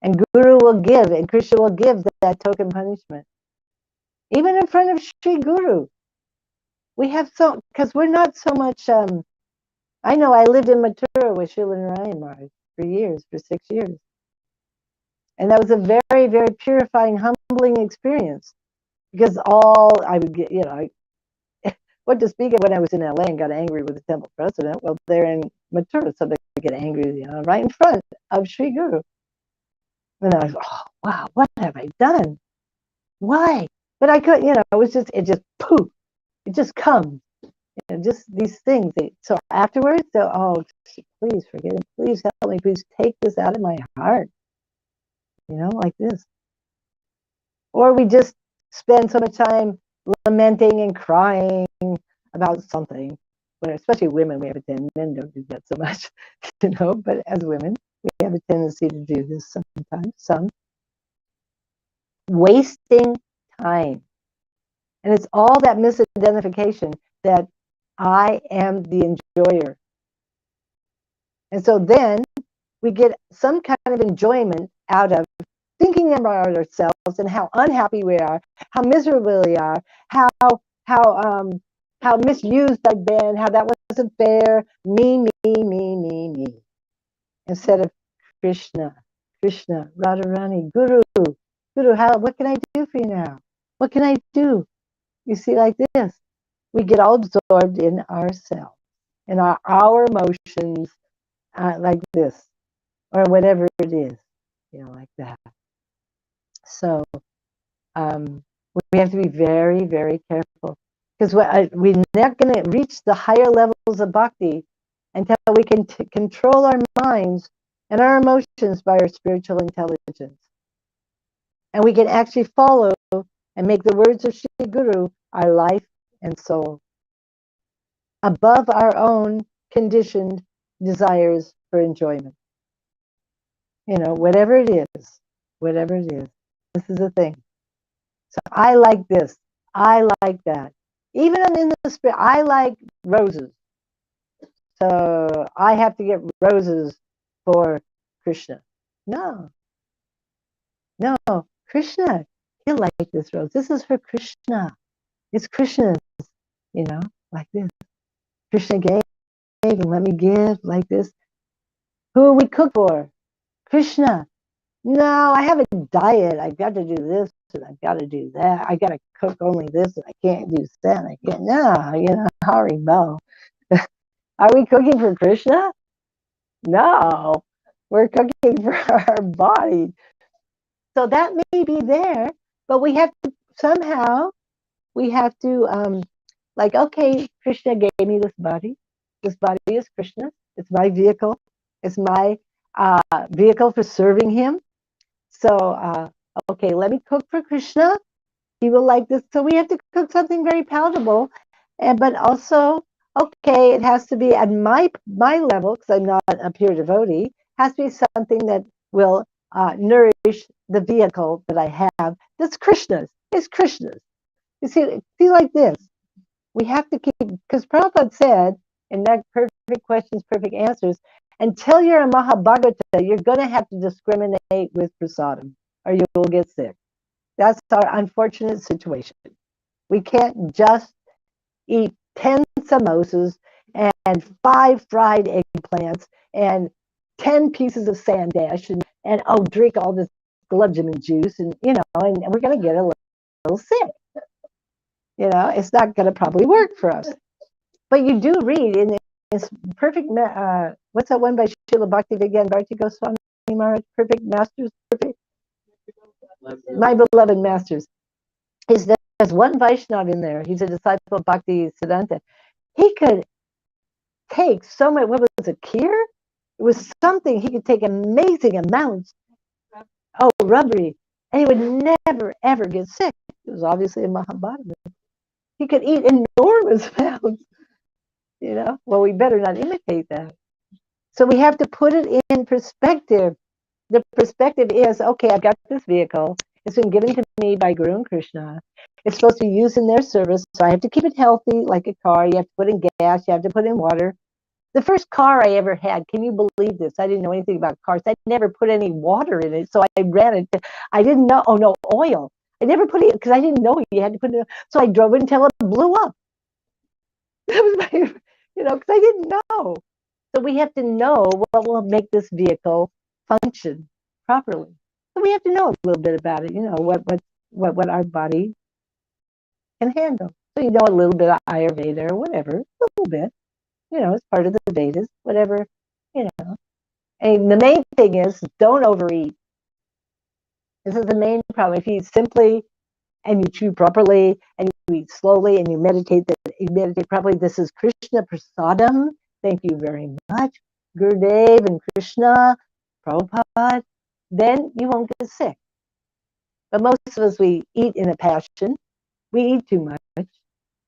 And Guru will give, and Krishna will give that token punishment. Even in front of Sri Guru. We have because we're not so much, I know I lived in Mathura with Srila Narayan Maharaj for 6 years. And that was a very, very purifying, humbling experience. Because all I would get, what to speak of when I was in LA and got angry with the temple president. Well, they're in Mathura, so they get angry, right in front of Sri Guru. And I was, oh, wow, what have I done? Why? But I could, it just poof, it just comes. Just these things. So afterwards, oh, please forget it. Please help me. Please take this out of my heart. Like this. Or we just spend so much time lamenting and crying about something. But especially women, we have a tendency, men don't do that so much, but as women, we have a tendency to do this sometimes, wasting time. And it's all that misidentification that I am the enjoyer. And so then we get some kind of enjoyment out of thinking about ourselves and how unhappy we are, how miserable we are, how misused I've been, how that wasn't fair, me. Instead of Krishna, Radharani, Guru, what can I do for you now? What can I do? You see, like this, we get all absorbed in ourselves, in our emotions, like this, or whatever it is, like that. So we have to be very, very careful, because we're not going to reach the higher levels of bhakti until we can control our minds and our emotions by our spiritual intelligence. And we can actually follow and make the words of Shri Guru our life and soul, above our own conditioned desires for enjoyment. Whatever it is, this is the thing. So I like this, I like that. Even in the spirit, I like roses. So I have to get roses for Krishna. No, Krishna, he'll like this rose. This is for Krishna. It's Krishna's, like this. Krishna gave and let me give like this. Who we cook for? Krishna. No, I have a diet. I've got to do this and I've got to do that. I got to cook only this and I can't do that. I can't. No, Haribo. Are we cooking for Krishna? No, we're cooking for our body. So that may be there, but we have to somehow, okay, Krishna gave me this body. This body is Krishna. It's my vehicle. It's my vehicle for serving him. So, okay, let me cook for Krishna. He will like this. So we have to cook something very palatable, but also, okay, it has to be at my level, because I'm not a pure devotee. Has to be something that will nourish the vehicle that I have. That's Krishna's. It's Krishna's. You see, like this. We have to keep, because Prabhupada said in that perfect questions, perfect answers, until you're a Mahabhagavata, you're going to have to discriminate with prasadam, or you will get sick. That's our unfortunate situation. We can't just eat 10 samosas and 5 fried eggplants and 10 pieces of sandash and oh, drink all this gulab jamun juice and, and we're going to get a little sick. It's not going to probably work for us. But you do read in this perfect, what's that one by Srila Bhaktivedanta Bharti Goswami Maharaj? Perfect Masters, Perfect, My Beloved Masters. There's one Vaishnava in there. He's a disciple of Bhakti Siddhanta. He could take so much, what was it, kheer? It was something, he could take amazing amounts. Oh, rubbery. And he would never, ever get sick. It was obviously a Mahabharata. He could eat enormous amounts. Well, we better not imitate that. So we have to put it in perspective. The perspective is, okay, I've got this vehicle. It's been given to me by Guru and Krishna. It's supposed to be used in their service, so I have to keep it healthy like a car. You have to put in gas. You have to put in water. The first car I ever had, can you believe this? I didn't know anything about cars. I never put any water in it, so I ran it. I didn't know, oh no, oil. I never put it, because I didn't know you had to put it in. So I drove it until it blew up. That was my, because I didn't know. So we have to know what will make this vehicle function properly. So we have to know a little bit about it, what our body can handle. So you know a little bit of Ayurveda or whatever, a little bit, it's part of the Vedas, whatever, And the main thing is don't overeat. This is the main problem. If you eat simply and you chew properly and you eat slowly and you meditate properly, this is Krishna Prasadam. Thank you very much, Gurudev and Krishna, Prabhupada. Then you won't get sick. But most of us, we eat in a passion. We eat too much.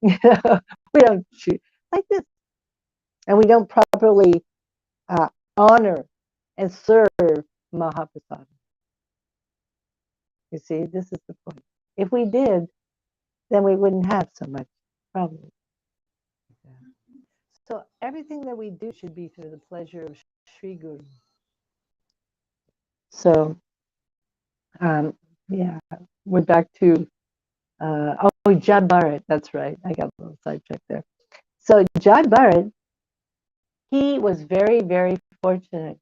We don't chew like this. And we don't properly honor and serve Mahaprasad. You see, this is the point. If we did, then we wouldn't have so much problem. So everything that we do should be through the pleasure of Sri Guru. So, yeah, we're back to, Jad Bharat, that's right. I got a little sidetracked there. So Jad Bharat, he was very, very fortunate.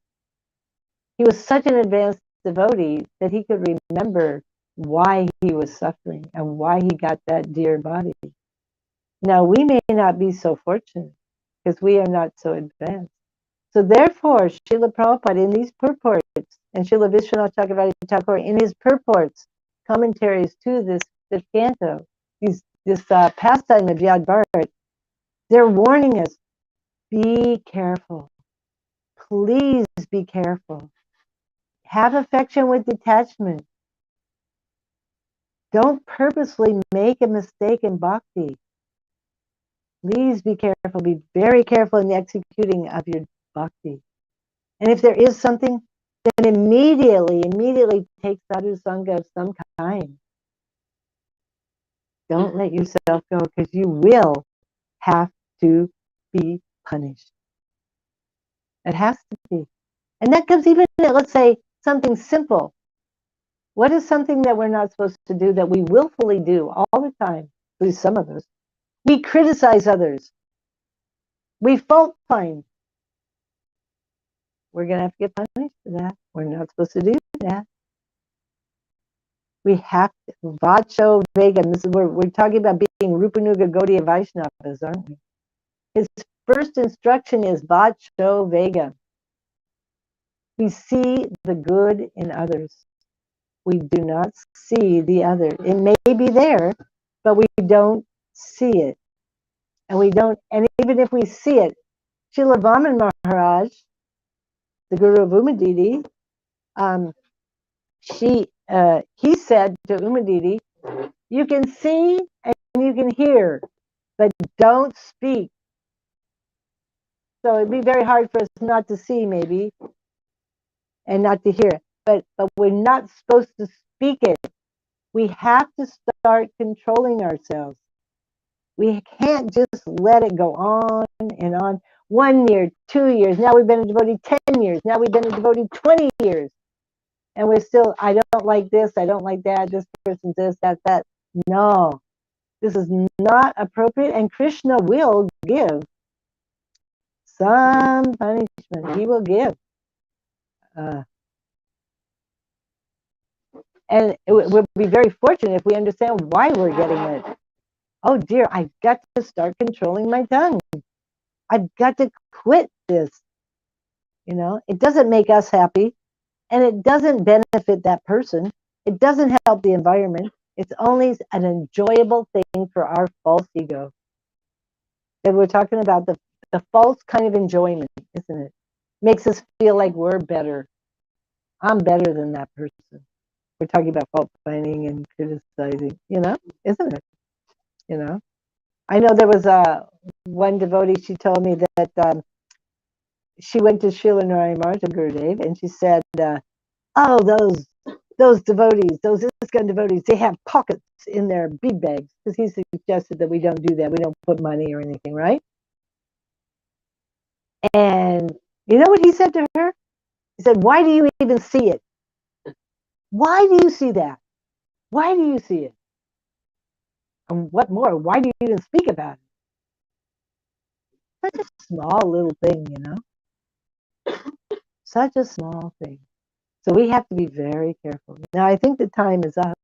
He was such an advanced devotee that he could remember why he was suffering and why he got that dear body. Now, we may not be so fortunate because we are not so advanced. So therefore, Srila Prabhupada in these purports, and Srila Vishwanath Chakravarti Thakur in his purports, commentaries to this canto, this pastime of Jad Bharat, they're warning us, be careful. Please be careful. Have affection with detachment. Don't purposely make a mistake in bhakti. Please be careful. Be very careful in the executing of your bhakti. And if there is something, then immediately take sadhu sangha of some kind. Don't let yourself go, because you will have to be punished. It has to be. And that comes even, let's say, something simple. What is something that we're not supposed to do that we willfully do all the time? At least some of us. We criticize others. We fault find. We're going to have to get punished for that. We're not supposed to do that. We have to. Vacho Vegam. This is where we're talking about being Rupanuga Gaudiya Vaishnavas, aren't we? His first instruction is Vacho Vegam. We see the good in others. We do not see the other. It may be there, but we don't see it. And we don't, and even if we see it, Srila Vaman Maharaj, the Guru of Umadidi, he said to Umadidi, you can see and you can hear, but don't speak. So it'd be very hard for us not to see, maybe, and not to hear. But we're not supposed to speak it. We have to start controlling ourselves. We can't just let it go on and on. 1 year, 2 years. Now we've been a devotee 10 years. Now we've been a devotee 20 years. And we're still, I don't like this, I don't like that, this person's this, that. No, this is not appropriate, and Krishna will give some punishment. He will give. And we'll be very fortunate if we understand why we're getting it. Oh dear, I've got to start controlling my tongue. I've got to quit this. You know, it doesn't make us happy, and it doesn't benefit that person. It doesn't help the environment. It's only an enjoyable thing for our false ego. And we're talking about the false kind of enjoyment, isn't it? Makes us feel like we're better. I'm better than that person. We're talking about fault finding and criticizing, you know, isn't it? You know, I know there was one devotee. She told me that she went to Srila Narayana Maharaj Gurudev, and she said, "Oh, those devotees, those ISKCON devotees, they have pockets in their bead bags," because he suggested that we don't do that. We don't put money or anything, right? And you know what he said to her? He said, "Why do you even see it? Why do you see that? Why do you see it? And what more? Why do you even speak about it? Such a small little thing, you know? Such a small thing." So we have to be very careful. Now, I think the time is up.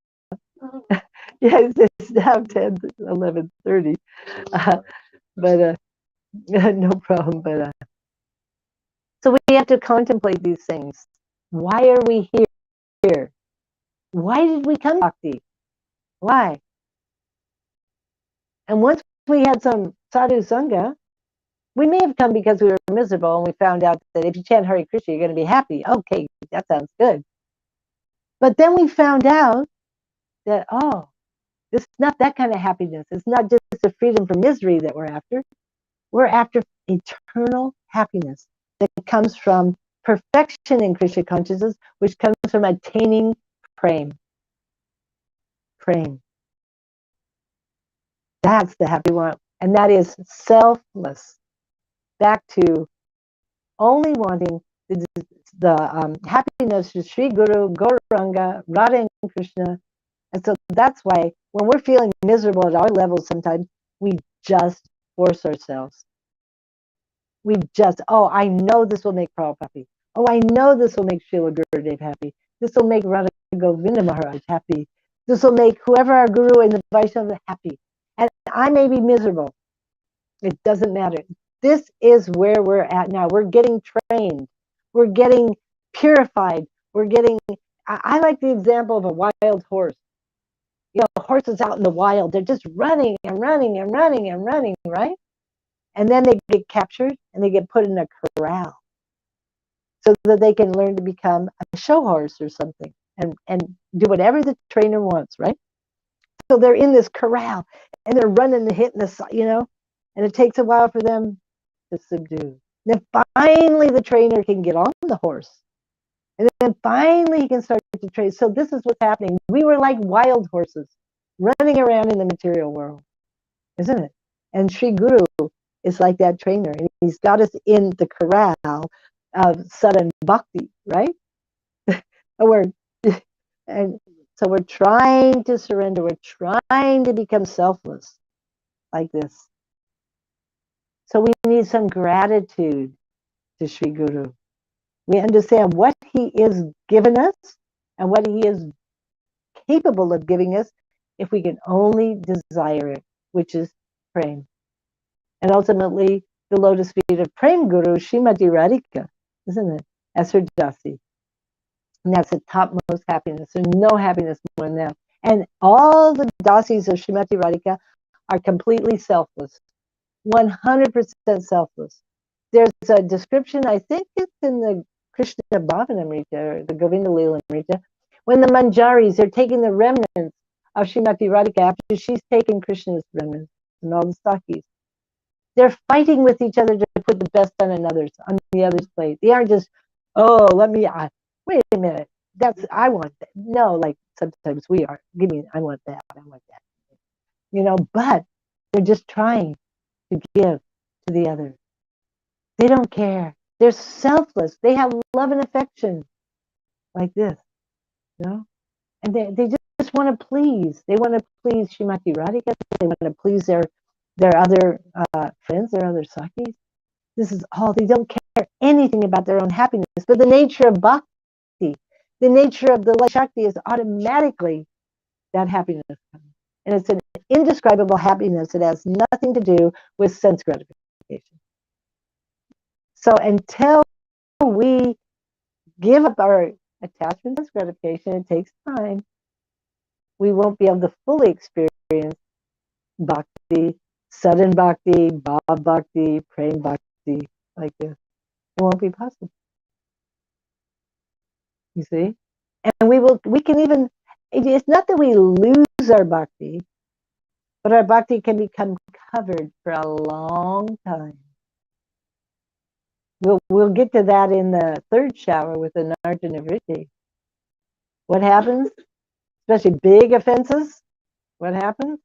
Yes, it's now 10, 11:30. But no problem. But so we have to contemplate these things. Why are we here? Why did we come to Bhakti? Why? And once we had some sadhu sangha, we may have come because we were miserable and we found out that if you chant Hare Krishna, you're going to be happy. Okay, that sounds good. But then we found out that, oh, it's not that kind of happiness. It's not just the freedom from misery that we're after. We're after eternal happiness that comes from perfection in Krishna consciousness, which comes from attaining prema. Prema. That's the happy one. And that is selfless. Back to only wanting the happiness of Sri Guru, Gauranga, Radha and Krishna. And so that's why when we're feeling miserable at our level sometimes, we just force ourselves. We just, oh, I know this will make Prabhupada happy. Oh, I know this will make Srila Gurudev happy. This will make Radha Govinda Maharaj happy. This will make whoever our Guru and the Vaishnava happy. And I may be miserable. It doesn't matter. This is where we're at now. We're getting trained. We're getting purified. We're getting, I like the example of a wild horse. You know, horses out in the wild, they're just running and running and running and running, right? And then they get captured and they get put in a corral so that they can learn to become a show horse or something and do whatever the trainer wants, right? So they're in this corral and they're running and hitting the, you know, and it takes a while for them to subdue. Then finally the trainer can get on the horse. And then finally he can start to train. So this is what's happening. We were like wild horses running around in the material world, isn't it? And Sri Guru is like that trainer. And he's got us in the corral of sudden bhakti, right? And so we're trying to surrender. We're trying to become selfless like this. So we need some gratitude to Sri Guru. We understand what he is given us and what he is capable of giving us if we can only desire it, which is prema. And ultimately, the lotus feet of Prem Guru, Srimati Radhika, isn't it? As her dasi. And that's the topmost happiness. There's no happiness more than that. And all the dasis of Srimati Radhika are completely selfless, 100% selfless. There's a description, I think it's in the Krishna Bhavanamrita or the Govinda Leela Amrita, when the Manjaris are taking the remnants of Srimati Radhika after she's taken Krishna's remnants and all the sakis. They're fighting with each other to put the best on the other's plate. They aren't just, oh, let me, wait a minute. I want that. No, like sometimes we are. I want that. I want that. You know, but they're just trying to give to the other. They don't care. They're selfless. They have love and affection like this. know? And they just want to please. They want to please Srimati Radhika. They want to please their other friends, their other sakis. This is all. They don't care anything about their own happiness. But the nature of bhakti, the nature of the light Shakti is automatically that happiness comes. And it's an indescribable happiness. It has nothing to do with sense gratification. So until we give up our attachment to sense gratification, it takes time, we won't be able to fully experience bhakti, sudden bhakti, bhav bhakti, prem bhakti, like this. It won't be possible. You see? And we can even, it's not that we lose our bhakti, but our bhakti can become covered for a long time. We'll get to that in the third shower with the Narjana Vritti. What happens? Especially big offenses, what happens?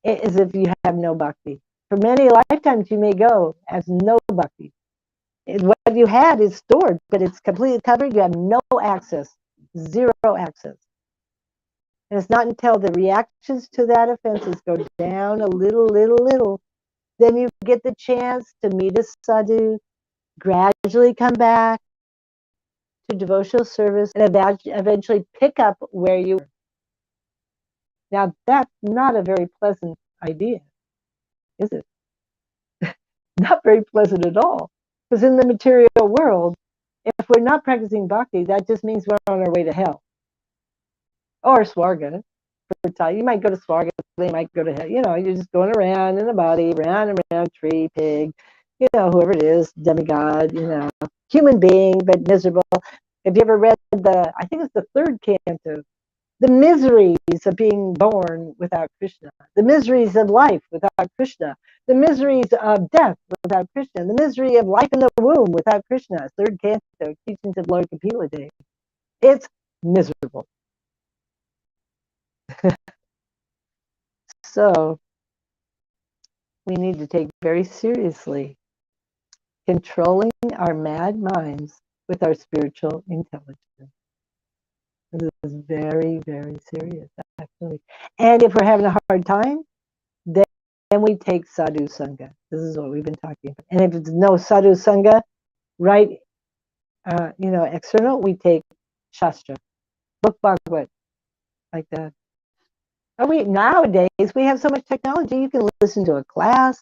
It is if you have no bhakti. For many lifetimes you may go as no bhakti. What you had is stored, but it's completely covered. You have no access, zero access. And it's not until the reactions to that offenses go down a little, then you get the chance to meet a sadhu, gradually come back to devotional service, and eventually pick up where you were. Now, that's not a very pleasant idea, is it? Not very pleasant at all. Because in the material world, if we're not practicing bhakti, that just means we're on our way to hell. Or Swarga. You might go to Swarga, they might go to hell. You know, you're just going around in a body, round and round, tree, pig, you know, whoever it is, demigod, you know, human being, but miserable. Have you ever read I think it's the third canto, the miseries of being born without Krishna, the miseries of life without Krishna, the miseries of death without Krishna, the misery of life in the womb without Krishna, third canto, Teachings of Lord Kapila Dev. It's miserable. So we need to take very seriously controlling our mad minds with our spiritual intelligence. This is very, very serious, actually. And if we're having a hard time, then we take sadhu sangha. This is what we've been talking about. And if it's no sadhu sangha, right, you know, external, we take shastra, book Bhagavad, like that. Nowadays we have so much technology. You can listen to a class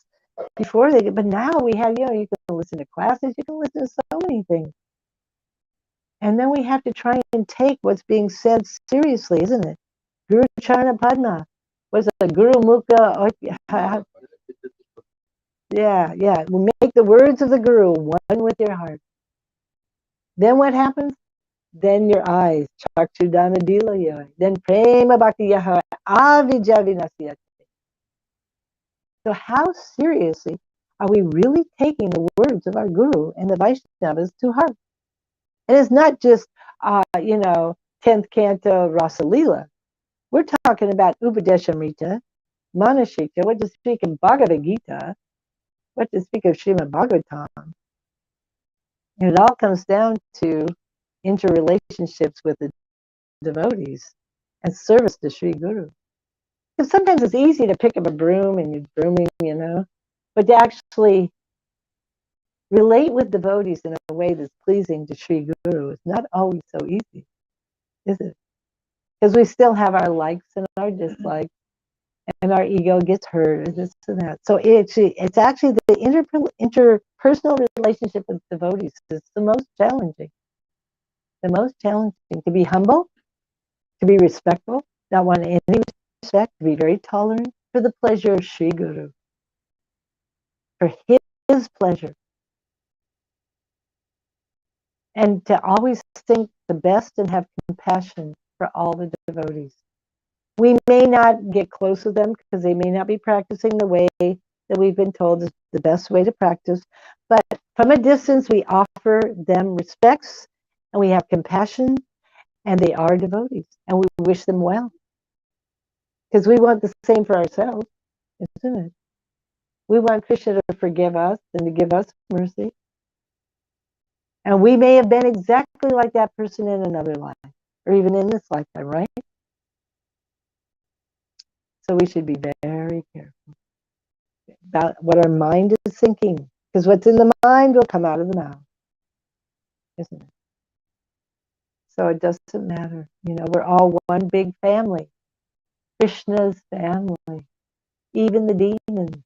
before they get, but now we have, you know, you can listen to classes, you can listen to so many things. And then we have to try and take what's being said seriously, isn't it? Guru Charana Padma. What's a Guru Mukha? Yeah. We'll make the words of the Guru one with your heart. Then what happens? Then your eyes, Chakshudana Dilaya. Then Prema Bhakti Yaha Avijavinasya. So how seriously are we really taking the words of our Guru and the Vaishnavas to heart? And it's not just, you know, 10th canto Rasalila. We're talking about Upadeshamrita, Manashika, what to speak of Bhagavad Gita, what to speak of Srimad Bhagavatam. And it all comes down to interrelationships with the devotees and service to Sri Guru. Because sometimes it's easy to pick up a broom and you're brooming, you know, but to actually relate with devotees in a way that's pleasing to Sri Guru is not always so easy, is it? Because we still have our likes and our dislikes, and our ego gets hurt, and this and that. So it's actually the interpersonal relationship with devotees is the most challenging. The most challenging, to be humble, to be respectful, not want any respect, to be very tolerant for the pleasure of Sri Guru, for his pleasure. And to always think the best and have compassion for all the devotees. We may not get close with them because they may not be practicing the way that we've been told is the best way to practice. But from a distance, we offer them respects and we have compassion, and they are devotees, and we wish them well. Because we want the same for ourselves, isn't it? We want Krishna to forgive us and to give us mercy. And we may have been exactly like that person in another life. or even in this lifetime, right? So we should be very careful about what our mind is thinking, because what's in the mind will come out of the mouth, isn't it? So it doesn't matter. We're all one big family. Krishna's family. Even the demons.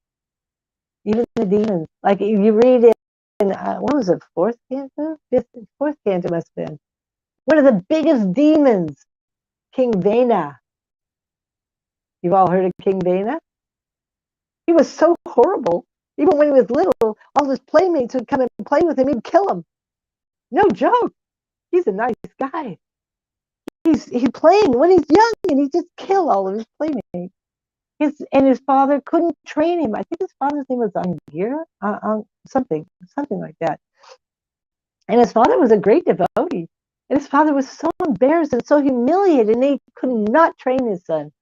Even the demons. Like you read it in, what was it, fourth canto? Fourth canto must have been. One of the biggest demons, King Vena. You've all heard of King Vena? He was so horrible. Even when he was little, all his playmates would come and play with him. He'd kill them. No joke. He's a nice guy. He's playing when he's young, and he just kill all of his playmates. His father couldn't train him. I think his father's name was Angira, something like that. And his father was a great devotee. And his father was so embarrassed and so humiliated, and he could not train his son.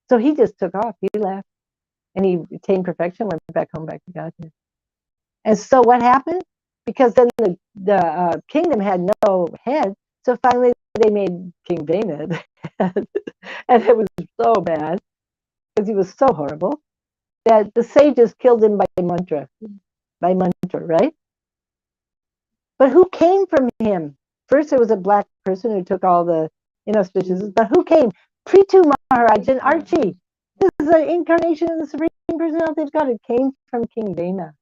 So he just took off. He left, and he attained perfection, went back home, back to Godhead. And so what happened? Because then the kingdom had no head, so finally they made King Vena the head. And it was so bad, because he was so horrible, that the sages killed him by mantra, right? But who came from him? First, there was a black person who took all the inauspicious, but who came? Prithu Maharaj and Archie. This is an incarnation of the Supreme Personality of God. It came from King Vena.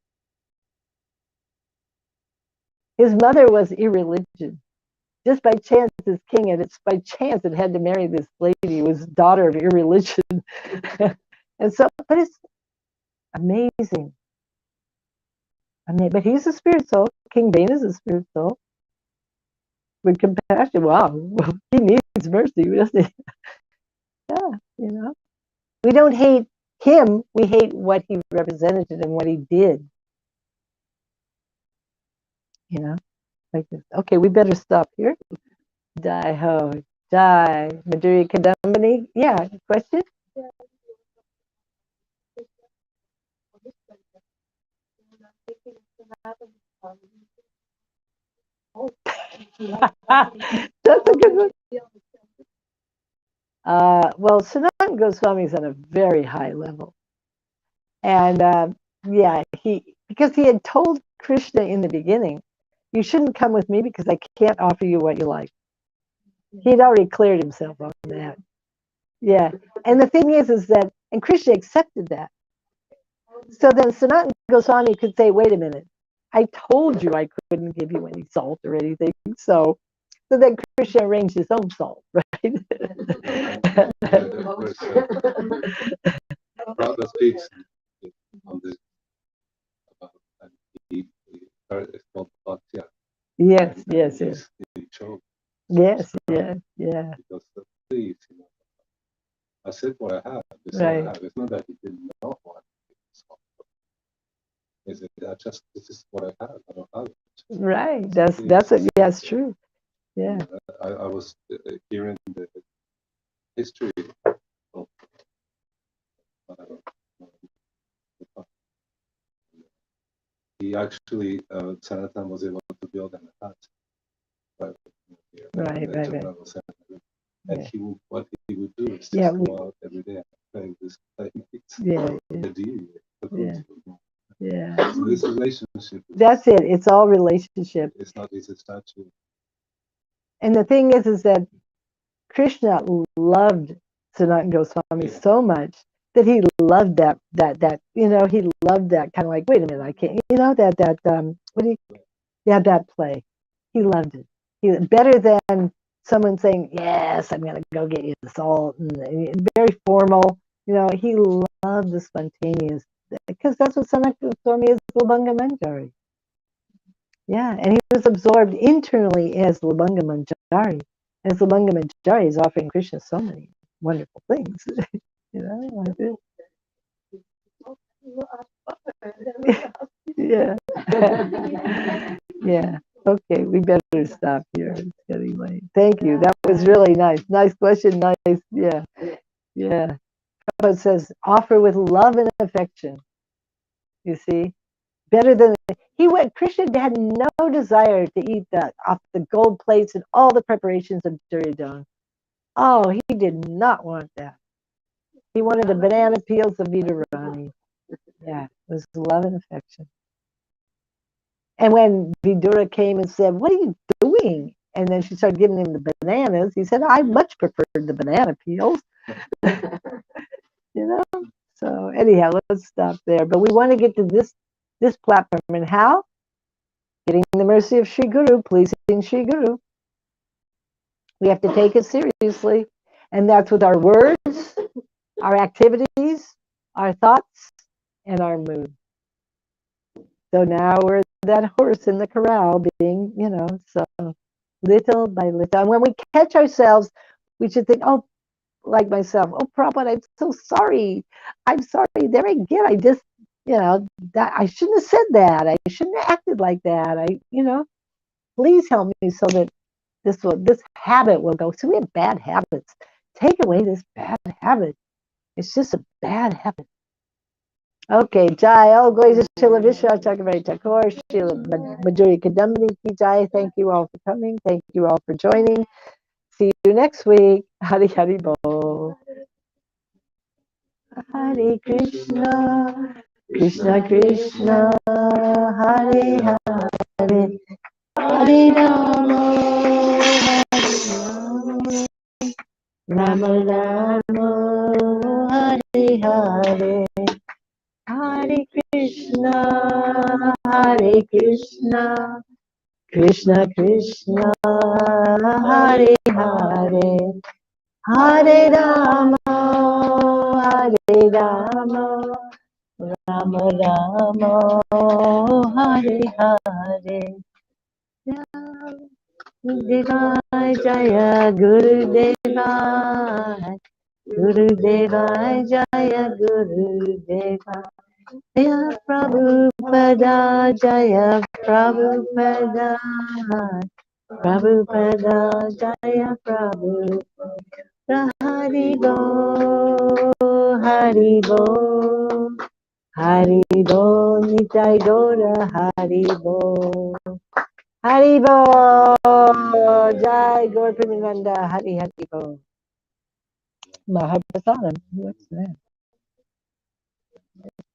His mother was irreligion. Just by chance, this king, and it's by chance it had to marry this lady who was daughter of irreligion. And so, but it's amazing. But he's a spirit soul. King Vena is a spirit soul with compassion. Wow, he needs mercy, doesn't he? Yeah, we don't hate him. We hate what he represented and what he did. Like this. Okay, we better stop here. Jai ho, jai. Madhurya Kadambini. Yeah, question? That's a good one. Well, Sanatana Goswami is on a very high level. And yeah, because he had told Krishna in the beginning, you shouldn't come with me because I can't offer you what you like. He'd already cleared himself on that. Yeah. And the thing is that, and Krishna accepted that. So then Sanatana Goswami could say, wait a minute, I told you I couldn't give you any salt or anything. So then Krishna arranged his own salt, right? Prabhupada speaks on this about it's called Bhaktya. Yes. He chose. Yes. Because please, I said what I have. This right. what I have. It's not that he didn't know what is it. This is what I have. I don't have it. Right. That's true. Yeah. I was hearing the history of he actually Sanatan was able to build an hut. Right. And yeah. What he would do is just go out every day and play with his playmates. The deity. So this relationship. That's it. It's all relationship. It's not his statue. And the thing is that Krishna loved Sanatana Goswami so much that he loved that he loved that kind of like, wait a minute, I can't, that play. He loved it. Better than someone saying, yes, I'm going to go get you the salt, and very formal. He loved the spontaneous, because that's what Sanatana Goswami is, Labanga Manjari. Yeah, and he was absorbed internally as Labanga Manjari. As Labanga Manjari is offering Krishna so many wonderful things. Like this. Yeah. Yeah. Okay, we better stop here. It's getting late. Thank you. That was really nice. Nice question. Nice. Yeah. It says, offer with love and affection. You see? Better than, Krishna had no desire to eat off the gold plates and all the preparations of Duryodhana. Oh, he did not want that. He wanted the banana peels of Vidurani. Yeah, it was love and affection. And when Vidura came and said, "What are you doing?" And then she started giving him the bananas, he said, "I much preferred the banana peels." You know? So anyhow, let's stop there. But we want to get to this platform. And how? Getting the mercy of Sri Guru, pleasing Sri Guru. We have to take it seriously. And that's with our words, our activities, our thoughts, and our mood. So now we're that horse in the corral being, so little by little. And when we catch ourselves, we should think, oh, like myself, oh, Prabhupada, I'm so sorry. I'm sorry. There again, I just, that I shouldn't have said that. I shouldn't have acted like that. Please help me so that this habit will go. So we have bad habits. Take away this bad habit. It's just a bad habit. Okay, Jai, all glories to Srila Vishwanath Thakur, Srila Madhurya Kadambini ki Jai. Thank you all for coming. Thank you all for joining. See you next week. Hari Hari Bol. Hare Krishna, Krishna Krishna, Hare Hare, Hare Rama, Hare Rama, Rama Rama, Hare Hare. Hare Krishna, Hare Krishna, Krishna Krishna, Hare Hare, Hare Rama, Hare Rama, Rama Rama, Hare Hare. Gurudevaya Jaya, Gurudevaya, Gurudevaya Jaya, Gurudevaya. Jaya Prabhupada, Jaya Prabhupada, Prabhupada, Jaya Prabhupada, Haribo, Haribo, Haribo, Nitai Gora, Haribo, Haribo, Jai Gaur Premananda, Haribo. Mahaprasadam, what's that?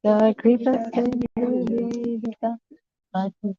The Kripa Sindhudita, Pati